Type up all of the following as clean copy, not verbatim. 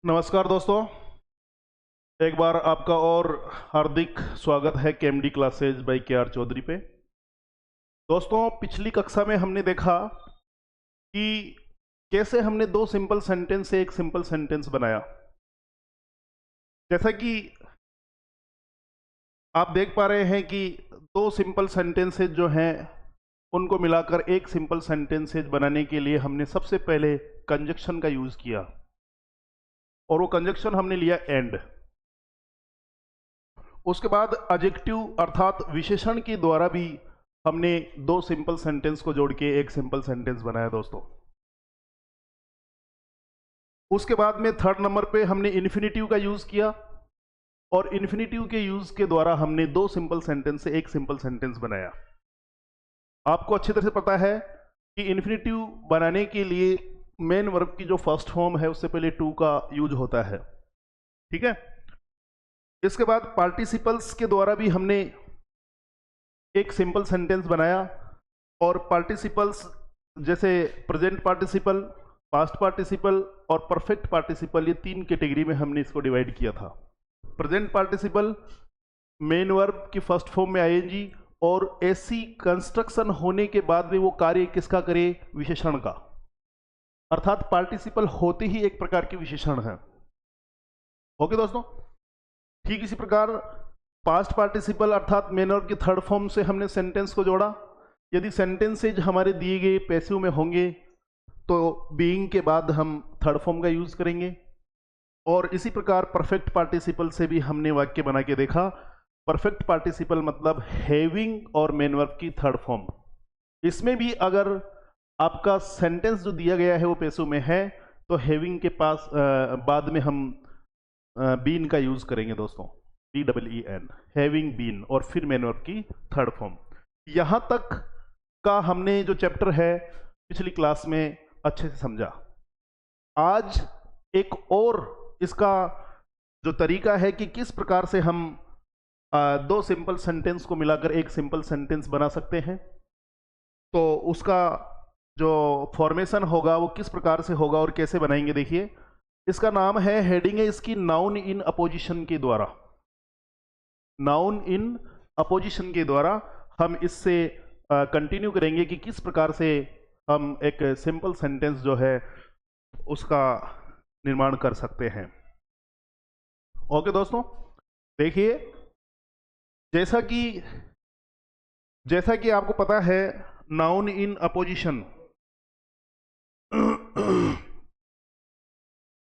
नमस्कार दोस्तों, एक बार आपका और हार्दिक स्वागत है केएमडी क्लासेज बाय के.आर. चौधरी पे। दोस्तों, पिछली कक्षा में हमने देखा कि कैसे हमने दो सिंपल सेंटेंस से एक सिंपल सेंटेंस बनाया। जैसा कि आप देख पा रहे हैं कि दो सिंपल सेंटेंसेज जो हैं उनको मिलाकर एक सिंपल सेंटेंसेज बनाने के लिए हमने सबसे पहले कंजक्शन का यूज़ किया, और वो कंजक्शन हमने लिया एंड। उसके बाद एडजेक्टिव अर्थात विशेषण के द्वारा भी हमने दो सिंपल सेंटेंस को जोड़ के एक सिंपल सेंटेंस बनाया दोस्तों। उसके बाद में थर्ड नंबर पे हमने इन्फिनेटिव का यूज किया, और इन्फिनेटिव के यूज के द्वारा हमने दो सिंपल सेंटेंस से एक सिंपल सेंटेंस बनाया। आपको अच्छी तरह से पता है कि इन्फिनेटिव बनाने के लिए मेन वर्ब की जो फर्स्ट फॉर्म है उससे पहले टू का यूज होता है, ठीक है। इसके बाद पार्टिसिपल्स के द्वारा भी हमने एक सिंपल सेंटेंस बनाया, और पार्टिसिपल्स जैसे प्रेजेंट पार्टिसिपल, पास्ट पार्टिसिपल और परफेक्ट पार्टिसिपल, ये तीन कैटेगरी में हमने इसको डिवाइड किया था। प्रेजेंट पार्टिसिपल मेन वर्ब की फर्स्ट फॉर्म में आईएनजी, और ऐसी कंस्ट्रक्शन होने के बाद में वो कार्य किसका करे? विशेषण का, अर्थात पार्टिसिपल होते ही एक प्रकार के विशेषण है। ओके दोस्तों, ठीक इसी प्रकार पास्ट पार्टिसिपल अर्थात मेन वर्ब की थर्ड फॉर्म से हमने सेंटेंस को जोड़ा। यदि सेंटेंसेज हमारे दिए गए पैसिव में होंगे तो बीइंग के बाद हम थर्ड फॉर्म का यूज करेंगे, और इसी प्रकार परफेक्ट पार्टिसिपल से भी हमने वाक्य बना के देखा। परफेक्ट पार्टिसिपल मतलब हैविंग और मेन वर्ब की थर्ड फॉर्म। इसमें भी अगर आपका सेंटेंस जो दिया गया है वो पैसिव में है तो हैविंग के पास बाद में हम बीन का यूज करेंगे दोस्तों, BEEN, हैविंग बीन, और फिर मेन वर्ब की थर्ड फॉर्म। यहां तक का हमने जो चैप्टर है पिछली क्लास में अच्छे से समझा। आज एक और इसका जो तरीका है कि किस प्रकार से हम दो सिंपल सेंटेंस को मिलाकर एक सिंपल सेंटेंस बना सकते हैं, तो उसका जो फॉर्मेशन होगा वो किस प्रकार से होगा और कैसे बनाएंगे, देखिए। इसका नाम है, हेडिंग है इसकी, नाउन इन अपोजिशन के द्वारा। नाउन इन अपोजिशन के द्वारा हम इससे कंटिन्यू करेंगे कि किस प्रकार से हम एक सिंपल सेंटेंस जो है उसका निर्माण कर सकते हैं। ओके दोस्तों, देखिए, जैसा कि आपको पता है noun in opposition,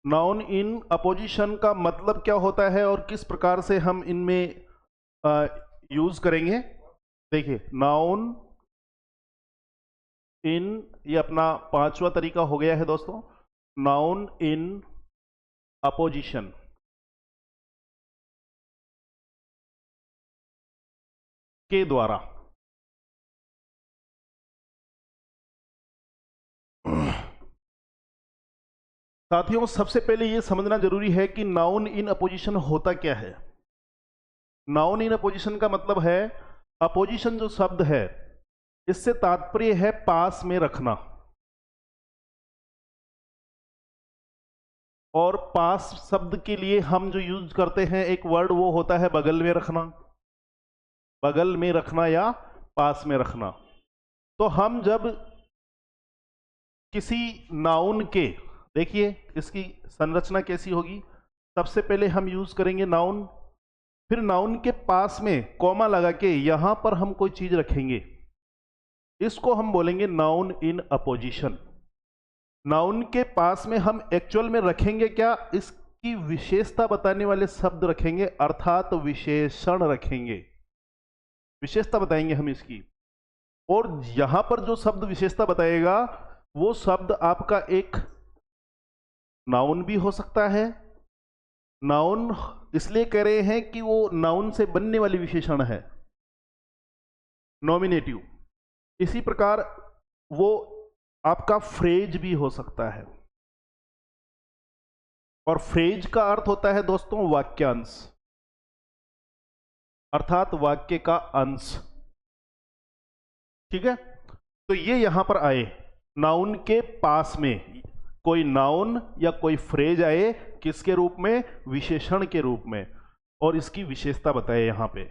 noun in opposition का मतलब क्या होता है और किस प्रकार से हम इनमें यूज करेंगे। देखिए, नाउन इन, ये अपना पांचवा तरीका हो गया है दोस्तों, नाउन इन अपोजिशन। के द्वारा साथियों, सबसे पहले यह समझना जरूरी है कि नाउन इन अपोजिशन होता क्या है। नाउन इन अपोजिशन का मतलब है, अपोजिशन जो शब्द है इससे तात्पर्य है पास में रखना, और पास शब्द के लिए हम जो यूज करते हैं एक वर्ड वो होता है बगल में रखना, बगल में रखना या पास में रखना। तो हम जब किसी नाउन के, देखिए इसकी संरचना कैसी होगी, सबसे पहले हम यूज करेंगे नाउन, फिर नाउन के पास में कॉमा लगा के यहां पर हम कोई चीज रखेंगे, इसको हम बोलेंगे नाउन इन अपोजिशन। नाउन के पास में हम एक्चुअल में रखेंगे क्या? इसकी विशेषता बताने वाले शब्द रखेंगे, अर्थात विशेषण रखेंगे, विशेषता बताएंगे हम इसकी। और यहां पर जो शब्द विशेषता बताएगा वो शब्द आपका एक नाउन भी हो सकता है। नाउन इसलिए कह रहे हैं कि वो नाउन से बनने वाली विशेषण है, नॉमिनेटिव। इसी प्रकार वो आपका फ्रेज भी हो सकता है, और फ्रेज का अर्थ होता है दोस्तों वाक्यांश, अर्थात वाक्य का अंश, ठीक है। तो ये यहां पर आए, नाउन के पास में कोई नाउन या कोई फ्रेज आए किसके रूप में? विशेषण के रूप में, और इसकी विशेषता बताए यहां पे।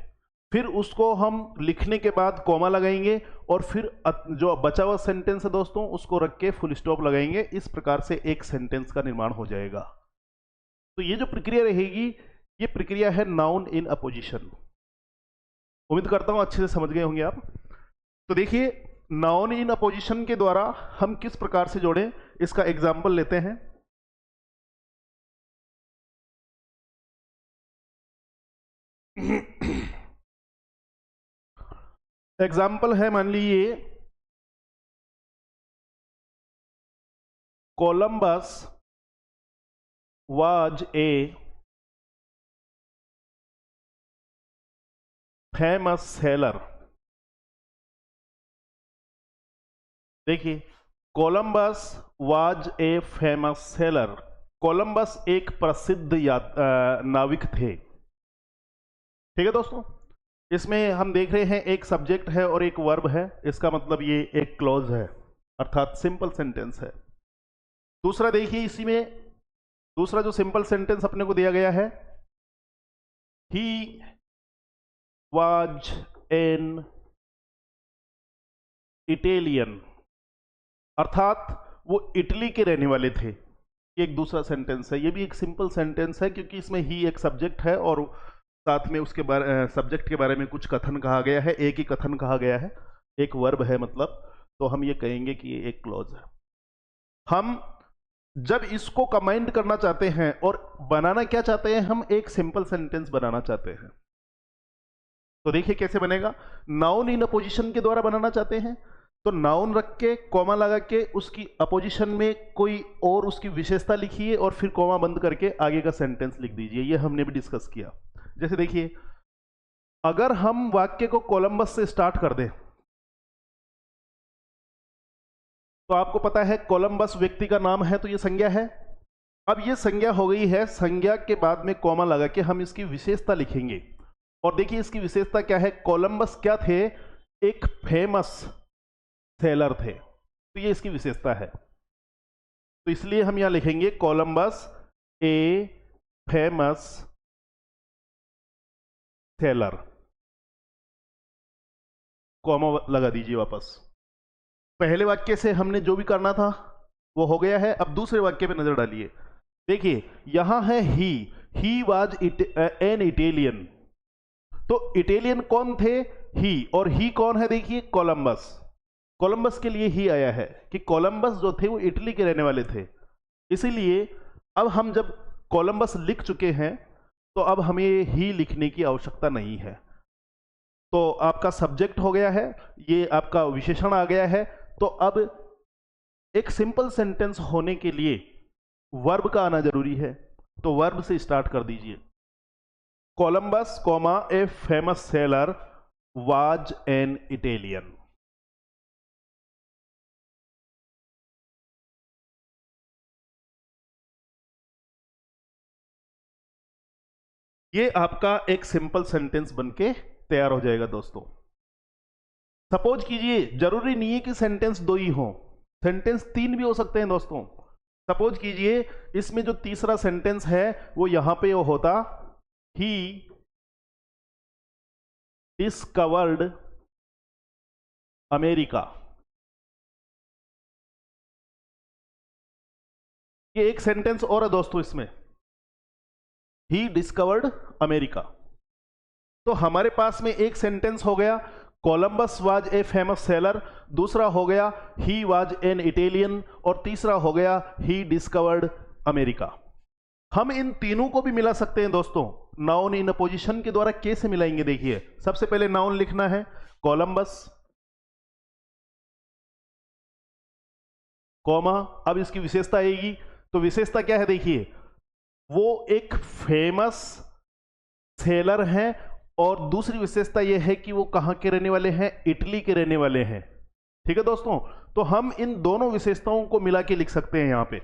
फिर उसको हम लिखने के बाद कॉमा लगाएंगे और फिर जो बचा हुआ सेंटेंस है दोस्तों उसको रख के फुल स्टॉप लगाएंगे। इस प्रकार से एक सेंटेंस का निर्माण हो जाएगा। तो ये जो प्रक्रिया रहेगी ये प्रक्रिया है नाउन इन अपोजिशन। उम्मीद करता हूं अच्छे से समझ गए होंगे आप। तो देखिए नाउन इन अपोजिशन के द्वारा हम किस प्रकार से जोड़ें, इसका एग्जाम्पल लेते हैं। एग्जाम्पल है, मान लीजिए Columbus was a famous sailor. देखिए Columbus was a famous sailor. Columbus एक प्रसिद्ध नाविक थे। ठीक है दोस्तों, इसमें हम देख रहे हैं एक सब्जेक्ट है और एक वर्ब है। इसका मतलब ये एक क्लॉज है, अर्थात सिंपल सेंटेंस है। दूसरा देखिए, इसी में दूसरा जो सिंपल सेंटेंस अपने को दिया गया है, ही वाज एन इटालियन, अर्थात वो इटली के रहने वाले थे। ये एक दूसरा सेंटेंस है, ये भी एक सिंपल सेंटेंस है क्योंकि इसमें ही एक सब्जेक्ट है और साथ में उसके बारे सब्जेक्ट के बारे में कुछ कथन कहा गया है, एक ही कथन कहा गया है, एक वर्ब है मतलब। तो हम ये कहेंगे कि ये एक क्लॉज है। हम जब इसको कंबाइन करना चाहते हैं और बनाना क्या चाहते हैं, हम एक सिंपल सेंटेंस बनाना चाहते हैं। तो देखिए कैसे बनेगा। नाउन इन अपोजिशन के द्वारा बनाना चाहते हैं तो नाउन रख के कॉमा लगा के उसकी अपोजिशन में कोई और उसकी विशेषता लिखिए और फिर कॉमा बंद करके आगे का सेंटेंस लिख दीजिए। ये हमने भी डिस्कस किया। जैसे देखिए, अगर हम वाक्य को कोलंबस से स्टार्ट कर दें तो आपको पता है कोलंबस व्यक्ति का नाम है तो ये संज्ञा है। अब ये संज्ञा हो गई है, संज्ञा के बाद में कॉमा लगा के हम इसकी विशेषता लिखेंगे। और देखिए इसकी विशेषता क्या है, कोलंबस क्या थे, एक फेमस सेलर थे। तो ये इसकी विशेषता है। तो इसलिए हम यहां लिखेंगे कोलंबस ए फेमस सेलर, कॉमा लगा दीजिए वापस। पहले वाक्य से हमने जो भी करना था वो हो गया है। अब दूसरे वाक्य पे नजर डालिए। देखिए यहां है ही वाज एन इटालियन। तो इटालियन कौन थे, ही, और ही कौन है, देखिए कोलंबस। कोलंबस के लिए ही आया है कि कोलंबस जो थे वो इटली के रहने वाले थे। इसीलिए अब हम जब कोलंबस लिख चुके हैं तो अब हमें ही लिखने की आवश्यकता नहीं है। तो आपका सब्जेक्ट हो गया है, ये आपका विशेषण आ गया है। तो अब एक सिंपल सेंटेंस होने के लिए वर्ब का आना जरूरी है। तो वर्ब से स्टार्ट कर दीजिए। Columbus comma A famous seller was an Italian. ये आपका एक सिंपल सेंटेंस बनके तैयार हो जाएगा दोस्तों। सपोज कीजिए, जरूरी नहीं है कि सेंटेंस दो ही हो, सेंटेंस तीन भी हो सकते हैं दोस्तों। सपोज कीजिए इसमें जो तीसरा सेंटेंस है वो यहां पे वो होता, ही डिस्कवर्ड अमेरिका। ये एक सेंटेंस और है दोस्तों इसमें, ही डिस्कवर्ड अमेरिका। तो हमारे पास में एक सेंटेंस हो गया Columbus was a famous seller, दूसरा हो गया ही वाज एन इटालियन, और तीसरा हो गया ही डिस्कवर्ड अमेरिका। हम इन तीनों को भी मिला सकते हैं दोस्तों। नाउन इन अपोजिशन के द्वारा कैसे मिलाएंगे, देखिए सबसे पहले नाउन लिखना है कोलंबस, कॉमा, अब इसकी विशेषता आएगी। तो विशेषता क्या है, देखिए वो एक फेमस सेलर हैं, और दूसरी विशेषता यह है कि वो कहां के रहने वाले हैं, इटली के रहने वाले हैं। ठीक है दोस्तों, तो हम इन दोनों विशेषताओं को मिला के लिख सकते हैं यहां पे।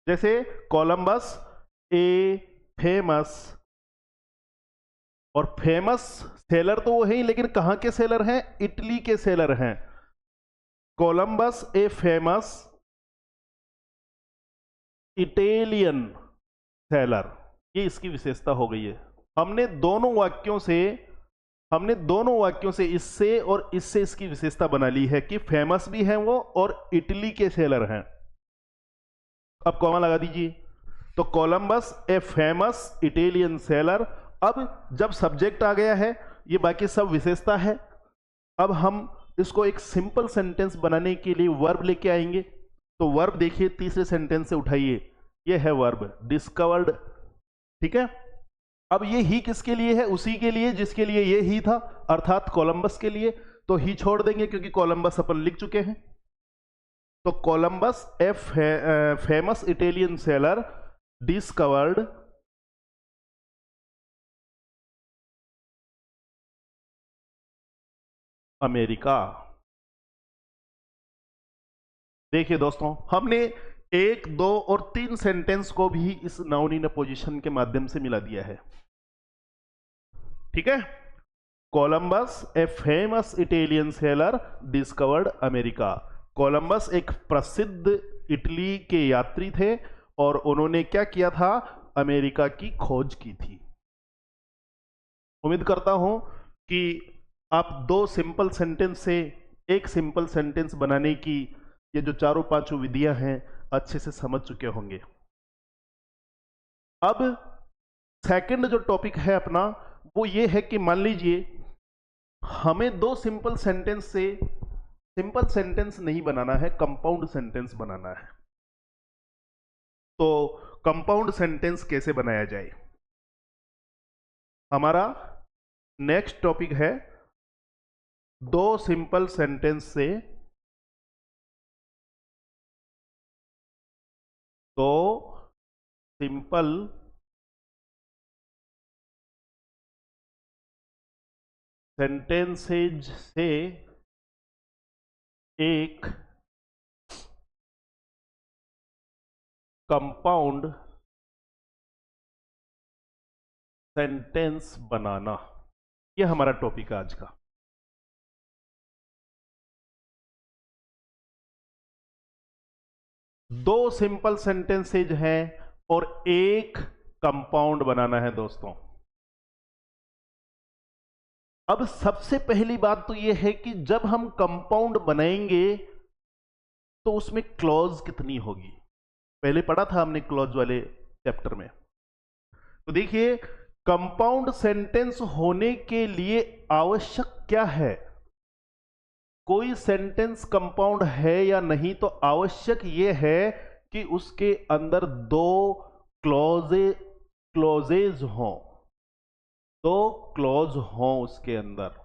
जैसे कोलंबस ए फेमस, और फेमस सेलर तो वो है ही, लेकिन कहां के सेलर हैं, इटली के सेलर हैं। Columbus a famous Italian seller, ये इसकी विशेषता हो गई है। हमने दोनों वाक्यों से इससे और इससे इसकी विशेषता बना ली है कि फेमस भी हैं वो और इटली के सेलर हैं। अब कॉमा लगा दीजिए। तो Columbus a famous Italian seller. अब जब सब्जेक्ट आ गया है, ये बाकी सब विशेषता है। अब हम इसको एक सिंपल सेंटेंस बनाने के लिए वर्ब लेके आएंगे। तो वर्ब देखिए, तीसरे सेंटेंस से उठाइए, ये है वर्ब डिस्कवर्ड। ठीक है। अब ये ही किसके लिए है? उसी के लिए जिसके लिए ये ही था, अर्थात कोलंबस के लिए। तो ही छोड़ देंगे क्योंकि कोलंबस अपन लिख चुके हैं। तो Columbus a famous Italian seller discovered America. देखिए दोस्तों, हमने 1, 2 और 3 सेंटेंस को भी इस नाउन इन पोजीशन के माध्यम से मिला दिया है। ठीक है। Columbus a famous Italian seller discovered America. Columbus एक प्रसिद्ध इटली के यात्री थे और उन्होंने क्या किया था? अमेरिका की खोज की थी। उम्मीद करता हूं कि आप 2 सिंपल सेंटेंस से एक सिंपल सेंटेंस बनाने की ये जो 4-5 विधियां हैं अच्छे से समझ चुके होंगे। अब सेकंड जो टॉपिक है अपना, वो ये है कि मान लीजिए हमें 2 सिंपल सेंटेंस से सिंपल सेंटेंस नहीं बनाना है, कंपाउंड सेंटेंस बनाना है। तो कंपाउंड सेंटेंस कैसे बनाया जाए? हमारा नेक्स्ट टॉपिक है 2 सिंपल सेंटेंस से 2 सिंपल सेंटेंसेज से एक कंपाउंड सेंटेंस बनाना। यह हमारा टॉपिक है आज का। दो सिंपल सेंटेंसेज हैं और एक कंपाउंड बनाना है दोस्तों। अब सबसे पहली बात तो यह है कि जब हम कंपाउंड बनाएंगे तो उसमें क्लॉज कितनी होगी? पहले पढ़ा था हमने क्लॉज वाले चैप्टर में। तो देखिए, कंपाउंड सेंटेंस होने के लिए आवश्यक क्या है? कोई सेंटेंस कंपाउंड है या नहीं, तो आवश्यक यह है कि उसके अंदर 2 क्लॉजेज हों, 2 क्लॉज हों उसके अंदर।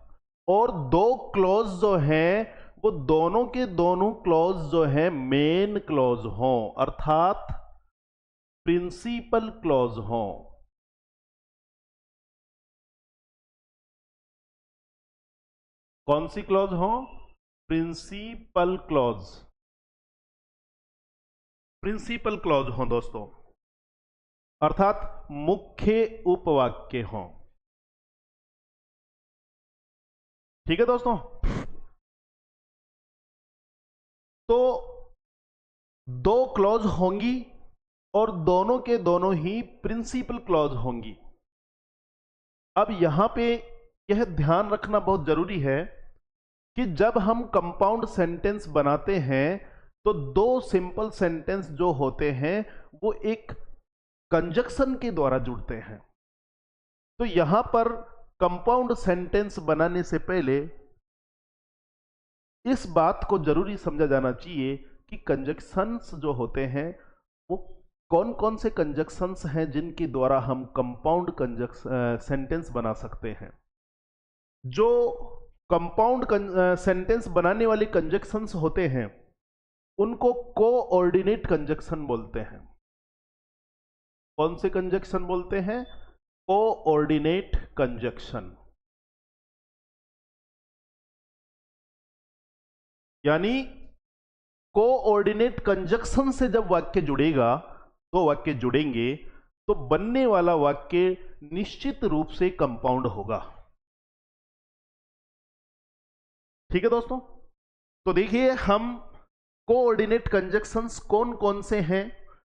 और 2 क्लॉज जो हैं वो दोनों के दोनों क्लॉज जो हैं मेन क्लॉज हों, अर्थात प्रिंसिपल क्लॉज हों। कौन सी क्लॉज हों? Principal clause. प्रिंसिपल क्लॉज हों दोस्तों, अर्थात मुख्य उपवाक्य हों। ठीक है दोस्तों। तो 2 क्लॉज होंगी और दोनों के दोनों ही प्रिंसिपल क्लॉज होंगी। अब यहां पे यह ध्यान रखना बहुत जरूरी है कि जब हम कंपाउंड सेंटेंस बनाते हैं तो 2 सिंपल सेंटेंस जो होते हैं वो एक कंजक्शन के द्वारा जुड़ते हैं। तो यहां पर कंपाउंड सेंटेंस बनाने से पहले इस बात को जरूरी समझा जाना चाहिए कि कंजक्शंस जो होते हैं वो कौन कौन से कंजक्शंस हैं जिनके द्वारा हम कंपाउंड सेंटेंस बना सकते हैं। जो कंपाउंड सेंटेंस बनाने वाले कंजक्शंस होते हैं उनको कोऑर्डिनेट कंजक्शन बोलते हैं। कौन से कंजक्शन बोलते हैं? Coordinate conjunction. यानी कोऑर्डिनेट कंजक्शन से जब वाक्य जुड़ेगा, 2 वाक्य जुड़ेंगे, तो बनने वाला वाक्य निश्चित रूप से कंपाउंड होगा। ठीक है दोस्तों। तो देखिए, हम कोऑर्डिनेट कंजक्शंस कौन कौन से हैं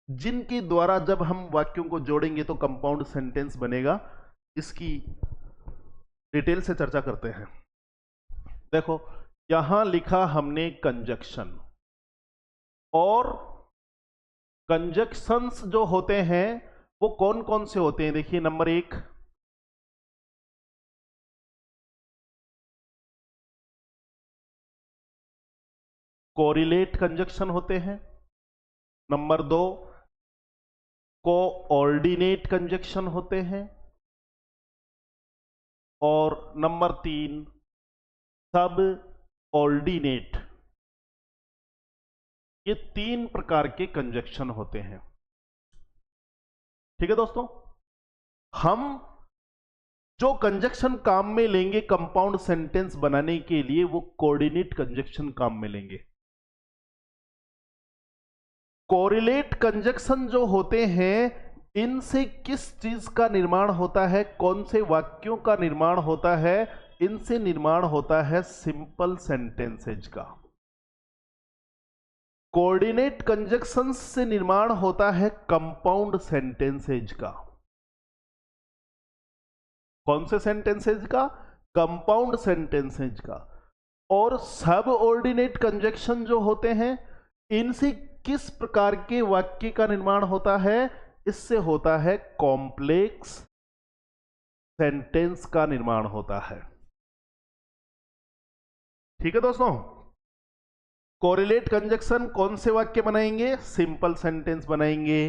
जिनके द्वारा जब हम वाक्यों को जोड़ेंगे तो कंपाउंड सेंटेंस बनेगा। इसकी डिटेल से चर्चा करते हैं। देखो यहां लिखा हमने कंजक्शन, और कंजक्शंस जो होते हैं वो कौन कौन से होते हैं। देखिए नंबर 1 कोरिलेट कंजक्शन होते हैं, नंबर 2 कोऑर्डिनेट कंजक्शन होते हैं, और नंबर 3 सब ऑर्डिनेट। ये 3 प्रकार के कंजक्शन होते हैं। ठीक है दोस्तों, हम जो कंजक्शन काम में लेंगे कंपाउंड सेंटेंस बनाने के लिए वो कोऑर्डिनेट कंजक्शन काम में लेंगे। कोरिलेट कंजक्शन जो होते हैं इनसे किस चीज का निर्माण होता है, कौन से वाक्यों का निर्माण होता है, इनसे निर्माण होता है सिंपल सेंटेंसेज का। कोऑर्डिनेट कंजक्शन से निर्माण होता है कंपाउंड सेंटेंसेज का। कौन से सेंटेंसेज का? कंपाउंड सेंटेंसेज का। और सब ऑर्डिनेट कंजक्शन जो होते हैं इनसे किस प्रकार के वाक्य का निर्माण होता है? इससे होता है कॉम्प्लेक्स सेंटेंस का निर्माण होता है। ठीक है दोस्तों, कोरिलेट कंजक्शन कौन से वाक्य बनाएंगे? सिंपल सेंटेंस बनाएंगे।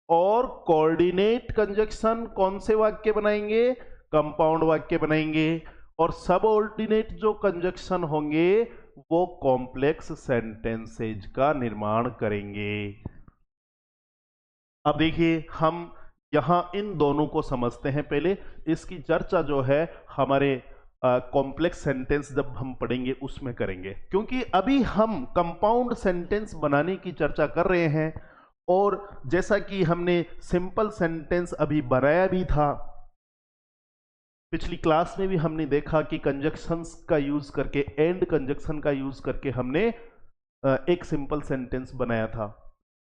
और कोऑर्डिनेट कंजक्शन कौन से वाक्य बनाएंगे? कंपाउंड वाक्य बनाएंगे। और सब ऑर्डिनेट जो कंजक्शन होंगे वो कॉम्प्लेक्स सेंटेंसेज का निर्माण करेंगे। अब देखिए हम यहां इन दोनों को समझते हैं। पहले इसकी चर्चा जो है हमारे कॉम्प्लेक्स सेंटेंस जब हम पढ़ेंगे उसमें करेंगे, क्योंकि अभी हम कंपाउंड सेंटेंस बनाने की चर्चा कर रहे हैं। और जैसा कि हमने सिंपल सेंटेंस अभी बनाया भी था, पिछली क्लास में भी हमने देखा कि कंजक्शंस का यूज करके, एंड कंजक्शन का यूज करके हमने एक सिंपल सेंटेंस बनाया था।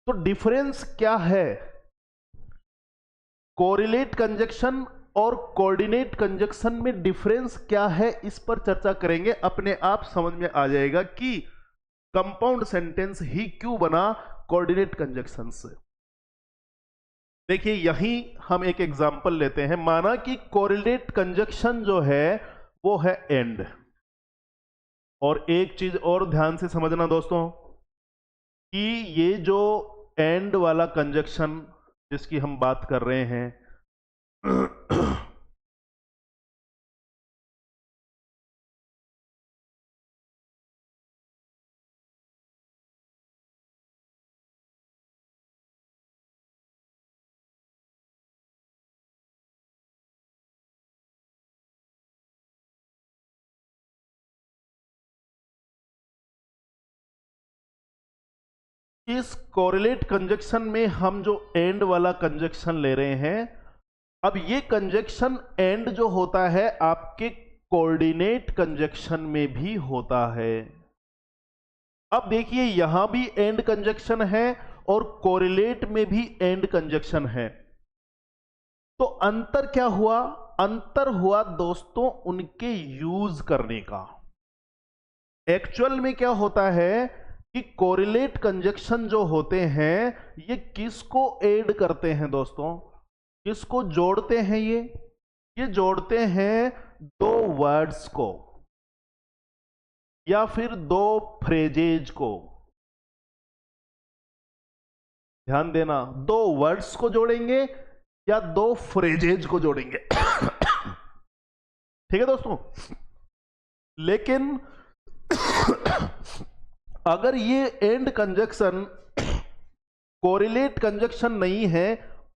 तो डिफरेंस क्या है कोरिलेट कंजक्शन और कोऑर्डिनेट कंजक्शन में? डिफरेंस क्या है इस पर चर्चा करेंगे। अपने आप समझ में आ जाएगा कि कंपाउंड सेंटेंस ही क्यों बना कोऑर्डिनेट कंजक्शन से। देखिए यहीं हम एक एग्जांपल लेते हैं। माना कि कोरिलेट कंजक्शन जो है वो है एंड। और एक चीज और ध्यान से समझना दोस्तों कि ये जो एंड वाला कंजक्शन जिसकी हम बात कर रहे हैं इस कोरिलेट कंजक्शन में हम जो एंड वाला कंजक्शन ले रहे हैं, अब ये कंजक्शन एंड जो होता है आपके कोऑर्डिनेट कंजक्शन में भी होता है। अब देखिए यहां भी एंड कंजक्शन है और कोरिलेट में भी एंड कंजक्शन है। तो अंतर क्या हुआ? अंतर हुआ दोस्तों उनके यूज करने का। एक्चुअल में क्या होता है कि कोरिलेट कंजक्शन जो होते हैं ये किसको ऐड करते हैं दोस्तों? किसको जोड़ते हैं? ये जोड़ते हैं दो वर्ड्स को या फिर दो फ्रेजेज को। ध्यान देना, दो वर्ड्स को जोड़ेंगे या दो फ्रेजेज को जोड़ेंगे। ठीक है दोस्तों, लेकिन अगर ये एंड कंजक्शन कोरिलेट कंजक्शन नहीं है,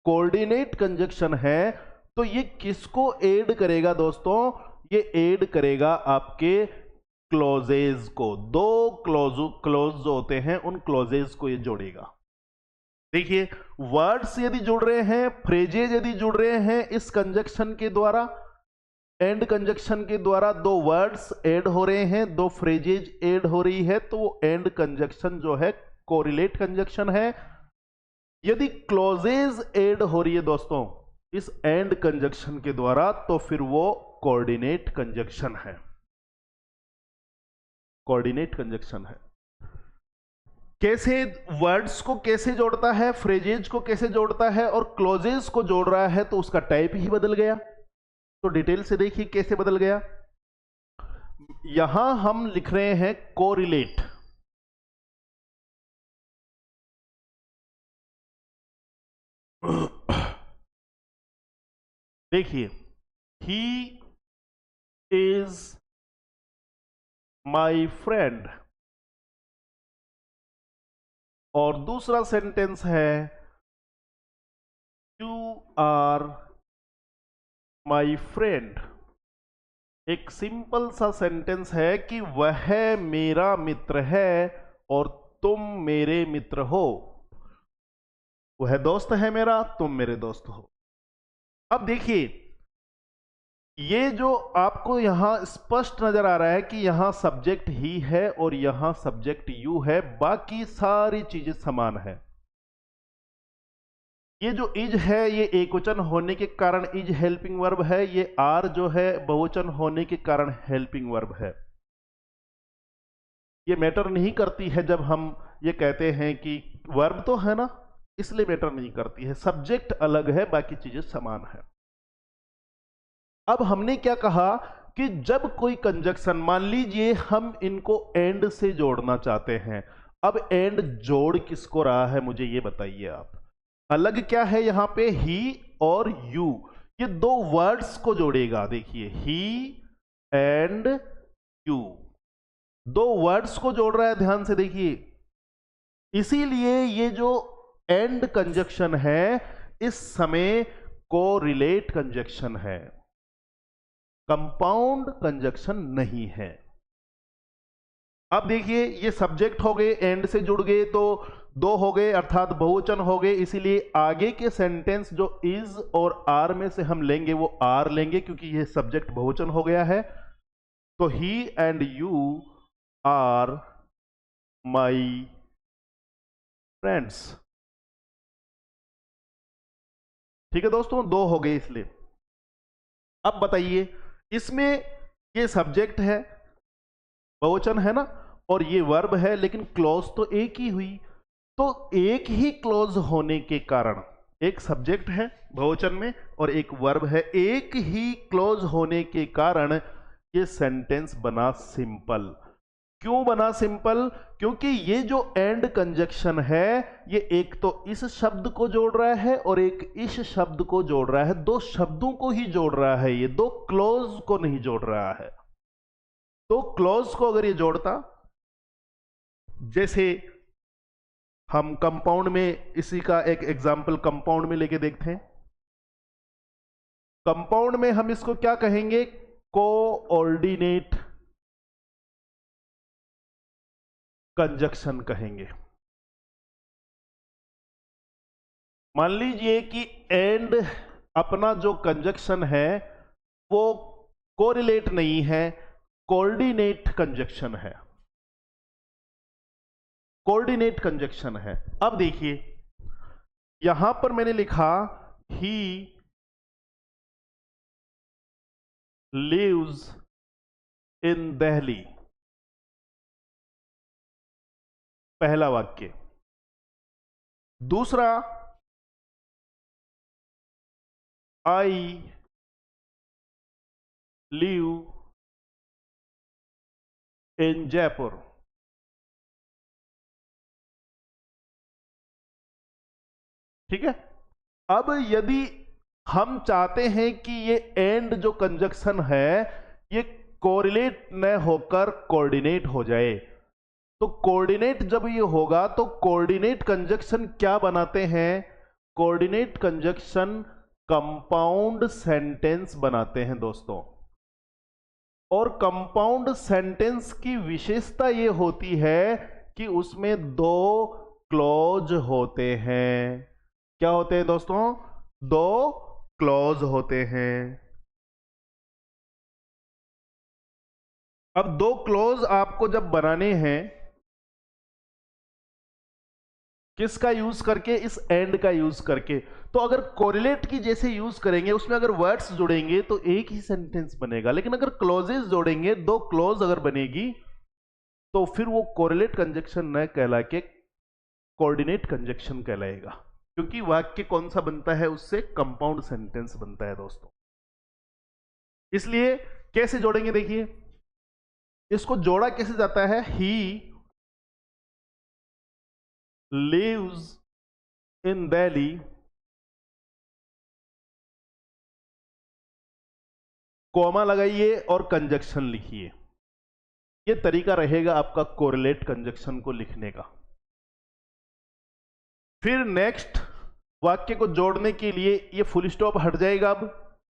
कोऑर्डिनेट कंजक्शन है, तो ये किसको ऐड करेगा दोस्तों? ये ऐड करेगा आपके क्लॉजेज को। दो क्लॉज जो होते हैं उन क्लॉजेज को ये जोड़ेगा। देखिए वर्ड्स यदि जुड़ रहे हैं, फ्रेजेज यदि जुड़ रहे हैं इस कंजक्शन के द्वारा, एंड कंजक्शन के द्वारा दो वर्ड्स ऐड हो रहे हैं, दो फ्रेजेज ऐड हो रही है, तो वो एंड कंजक्शन जो है कोरिलेट कंजक्शन है। यदि क्लॉजेज ऐड हो रही है दोस्तों इस एंड कंजक्शन के द्वारा, तो फिर वो कोऑर्डिनेट कंजक्शन है, कोऑर्डिनेट कंजक्शन है। कैसे वर्ड्स को कैसे जोड़ता है, फ्रेजेज को कैसे जोड़ता है और क्लॉजेज को जोड़ रहा है, तो उसका टाइप ही बदल गया। तो डिटेल से देखिए कैसे बदल गया। यहां हम लिख रहे हैं कोरिलेट, देखिए ही इज माई फ्रेंड, और दूसरा सेंटेंस है यू आर माई फ्रेंड। एक सिंपल सा सेंटेंस है कि वह मेरा मित्र है और तुम मेरे मित्र हो। वह दोस्त है मेरा, तुम मेरे दोस्त हो। अब देखिए ये जो आपको यहां स्पष्ट नजर आ रहा है कि यहां सब्जेक्ट ही है और यहां सब्जेक्ट यू है, बाकी सारी चीजें समान है। ये जो इज है ये एकवचन होने के कारण इज हेल्पिंग वर्ब है, ये आर जो है बहुवचन होने के कारण हेल्पिंग वर्ब है। ये मैटर नहीं करती है जब हम ये कहते हैं कि वर्ब तो है ना, इसलिए मैटर नहीं करती है। सब्जेक्ट अलग है, बाकी चीजें समान है। अब हमने क्या कहा कि जब कोई कंजक्शन, मान लीजिए हम इनको एंड से जोड़ना चाहते हैं। अब एंड जोड़ किसको रहा है मुझे ये बताइए आप। अलग क्या है यहां पे, ही और यू, ये दो वर्ड्स को जोड़ेगा। देखिए ही एंड यू दो वर्ड्स को जोड़ रहा है, ध्यान से देखिए। इसीलिए ये जो एंड कंजक्शन है इस समय कोरिलेट कंजक्शन है, कंपाउंड कंजक्शन नहीं है। अब देखिए ये सब्जेक्ट हो गए, एंड से जुड़ गए तो दो हो गए अर्थात बहुवचन हो गए, इसीलिए आगे के सेंटेंस जो इज और आर में से हम लेंगे वो आर लेंगे क्योंकि ये सब्जेक्ट बहुवचन हो गया है। तो he and you are my friends. ठीक है दोस्तों, दो हो गए इसलिए। अब बताइए इसमें ये सब्जेक्ट है, बहुवचन है ना, और ये वर्ब है, लेकिन क्लॉज तो एक ही हुई। तो एक ही क्लॉज होने के कारण, एक सब्जेक्ट है बहुवचन में और एक वर्ब है, एक ही क्लॉज होने के कारण ये सेंटेंस बना सिंपल। क्यों बना सिंपल? क्योंकि ये जो एंड कंजक्शन है ये एक तो इस शब्द को जोड़ रहा है और एक इस शब्द को जोड़ रहा है, दो शब्दों को ही जोड़ रहा है, ये दो क्लॉज को नहीं जोड़ रहा है। तो क्लॉज को अगर ये जोड़ता, जैसे हम कंपाउंड में इसी का एक एग्जाम्पल कंपाउंड में लेके देखते हैं। कंपाउंड में हम इसको क्या कहेंगे, कोऑर्डिनेट कंजक्शन कहेंगे। मान लीजिए कि एंड अपना जो कंजक्शन है वो कोरिलेट नहीं है, कोऑर्डिनेट कंजक्शन है, कोऑर्डिनेट कंजक्शन है। अब देखिए यहां पर मैंने लिखा ही लिव्स इन दिल्ली, पहला वाक्य। दूसरा आई लिव इन जयपुर। ठीक है। अब यदि हम चाहते हैं कि ये एंड जो कंजक्शन है ये कोरिलेट न होकर कोऑर्डिनेट हो जाए, तो कोऑर्डिनेट जब ये होगा तो कोऑर्डिनेट कंजक्शन क्या बनाते हैं, कोऑर्डिनेट कंजक्शन कंपाउंड सेंटेंस बनाते हैं दोस्तों। और कंपाउंड सेंटेंस की विशेषता ये होती है कि उसमें दो क्लॉज होते हैं। क्या होते हैं दोस्तों? दो क्लॉज होते हैं। अब दो क्लॉज आपको जब बनाने हैं, किसका यूज करके? इस एंड का यूज करके। तो अगर कोरिलेट की जैसे यूज करेंगे, उसमें अगर वर्ड्स जोड़ेंगे तो एक ही सेंटेंस बनेगा, लेकिन अगर क्लॉजेस जोड़ेंगे, दो क्लॉज अगर बनेगी, तो फिर वो कोरिलेट कंजक्शन न कहला के कोऑर्डिनेट कंजक्शन कहलाएगा, क्योंकि वाक्य कौन सा बनता है? उससे कंपाउंड सेंटेंस बनता है दोस्तों। इसलिए कैसे जोड़ेंगे? देखिए, इसको जोड़ा कैसे जाता है? ही lives in Delhi, कॉमा लगाइए और कंजक्शन लिखिए। ये तरीका रहेगा आपका कोरिलेट कंजक्शन को लिखने का। फिर नेक्स्ट वाक्य को जोड़ने के लिए ये फुल स्टॉप हट जाएगा, अब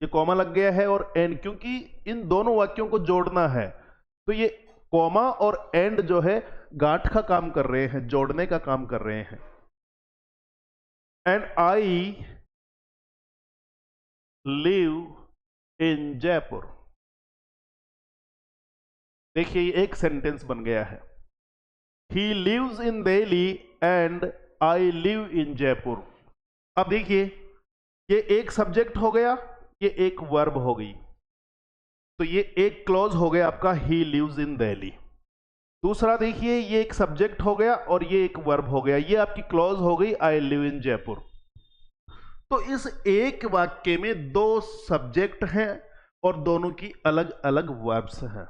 ये कॉमा लग गया है और एंड, क्योंकि इन दोनों वाक्यों को जोड़ना है, तो ये कॉमा और एंड जो है गांठ का काम कर रहे हैं, जोड़ने का काम कर रहे हैं। And I live in Jaipur. देखिए एक सेंटेंस बन गया है, he lives in Delhi and I live in Jaipur. अब देखिए, ये एक सब्जेक्ट हो गया, ये एक वर्ब हो गई, तो ये एक क्लॉज हो गया आपका, ही लिव्स इन दिल्ली। दूसरा देखिए, ये एक सब्जेक्ट हो गया और ये एक वर्ब हो गया, ये आपकी क्लॉज हो गई, आई लिव इन जयपुर। तो इस एक वाक्य में दो सब्जेक्ट हैं और दोनों की अलग अलग वर्ब्स हैं।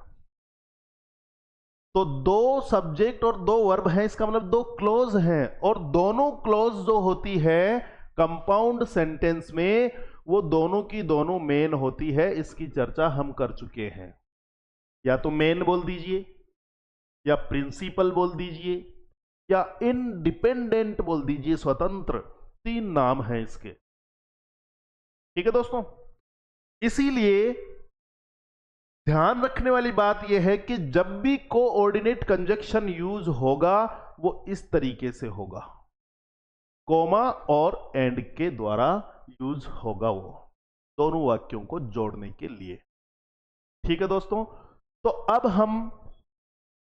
तो दो सब्जेक्ट और दो वर्ब हैं, इसका मतलब दो क्लॉज हैं, और दोनों क्लॉज जो होती है कंपाउंड सेंटेंस में, वो दोनों की दोनों मेन होती है। इसकी चर्चा हम कर चुके हैं। या तो मेन बोल दीजिए, या प्रिंसिपल बोल दीजिए, या इंडिपेंडेंट बोल दीजिए, स्वतंत्र। तीन नाम हैं इसके, ठीक है दोस्तों। इसीलिए ध्यान रखने वाली बात यह है कि जब भी कोऑर्डिनेट कंजक्शन यूज होगा, वो इस तरीके से होगा, कॉमा और एंड के द्वारा यूज होगा, वो दोनों वाक्यों को जोड़ने के लिए। ठीक है दोस्तों, तो अब हम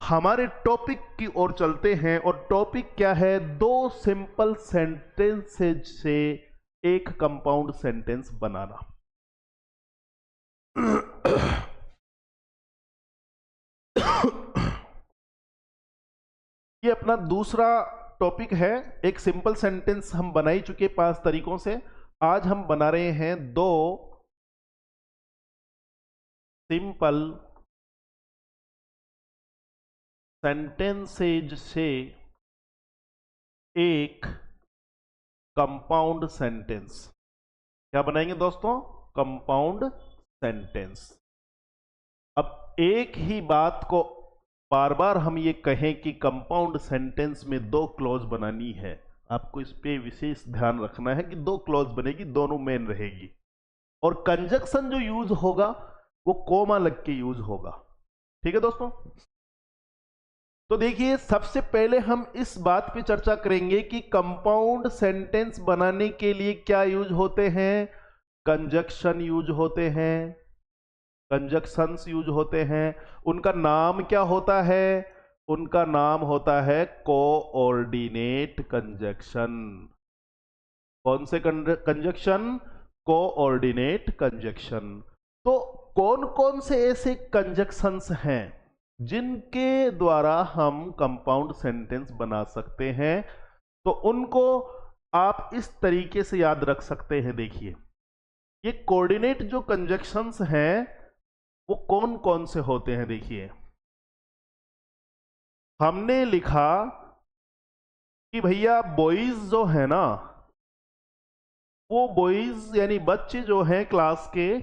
हमारे टॉपिक की ओर चलते हैं, और टॉपिक क्या है? दो सिंपल सेंटेंसेज से एक कंपाउंड सेंटेंस बनाना। ये अपना दूसरा टॉपिक है। एक सिंपल सेंटेंस हम बना ही चुके 5 तरीकों से। आज हम बना रहे हैं दो सिंपल सेंटेंसेज से एक कंपाउंड सेंटेंस। क्या बनाएंगे दोस्तों? Compound sentence. अब एक ही बात को बार बार हम ये कहें कि कंपाउंड सेंटेंस में दो क्लॉज बनानी है, आपको इस पे विशेष ध्यान रखना है कि दो क्लॉज बनेगी, दोनों मेन रहेगी, और कंजक्शन जो यूज होगा वो कोमा लग के यूज होगा। ठीक है दोस्तों, तो देखिए सबसे पहले हम इस बात पे चर्चा करेंगे कि कंपाउंड सेंटेंस बनाने के लिए क्या यूज होते हैं? कंजक्शन यूज होते हैं, कंजक्शंस यूज होते हैं। उनका नाम क्या होता है? उनका नाम होता है कोऑर्डिनेट कंजक्शन। कौन से कंजक्शन? Coordinate conjunction. तो कौन कौन से ऐसे कंजक्शंस हैं जिनके द्वारा हम कंपाउंड सेंटेंस बना सकते हैं? तो उनको आप इस तरीके से याद रख सकते हैं। देखिए, ये कोऑर्डिनेट जो कंजक्शंस हैं वो कौन कौन से होते हैं? देखिए, हमने लिखा कि भैया बॉयज जो है ना, वो बॉयज यानी बच्चे जो हैं क्लास के,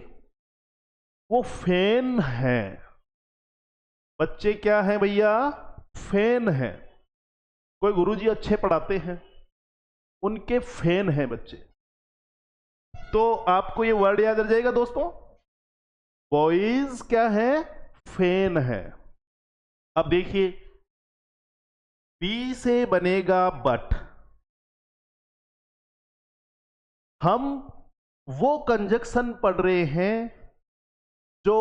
वो फैन हैं। बच्चे क्या हैं भैया? फैन हैं। कोई गुरुजी अच्छे पढ़ाते हैं, उनके फैन हैं बच्चे। तो आपको ये वर्ड याद रह जाएगा दोस्तों, बॉयज क्या है? फैन है। अब देखिए, बी से बनेगा बट। हम वो कंजक्शन पढ़ रहे हैं जो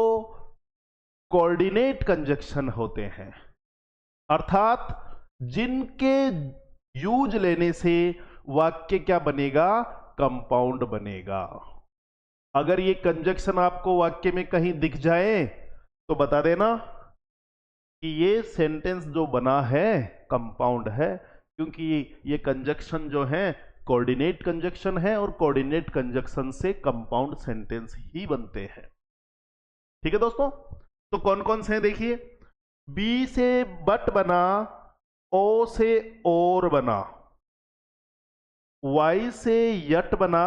कोऑर्डिनेट कंजक्शन होते हैं, अर्थात जिनके यूज लेने से वाक्य क्या बनेगा? कंपाउंड बनेगा। अगर ये कंजक्शन आपको वाक्य में कहीं दिख जाए तो बता देना कि ये सेंटेंस जो बना है कंपाउंड है, क्योंकि ये कंजक्शन जो है कोऑर्डिनेट कंजक्शन है और कोऑर्डिनेट कंजक्शन से कंपाउंड सेंटेंस ही बनते हैं। ठीक है दोस्तों, तो कौन कौन से हैं देखिए। बी से बट बना, ओ से और बना, वाई से यट बना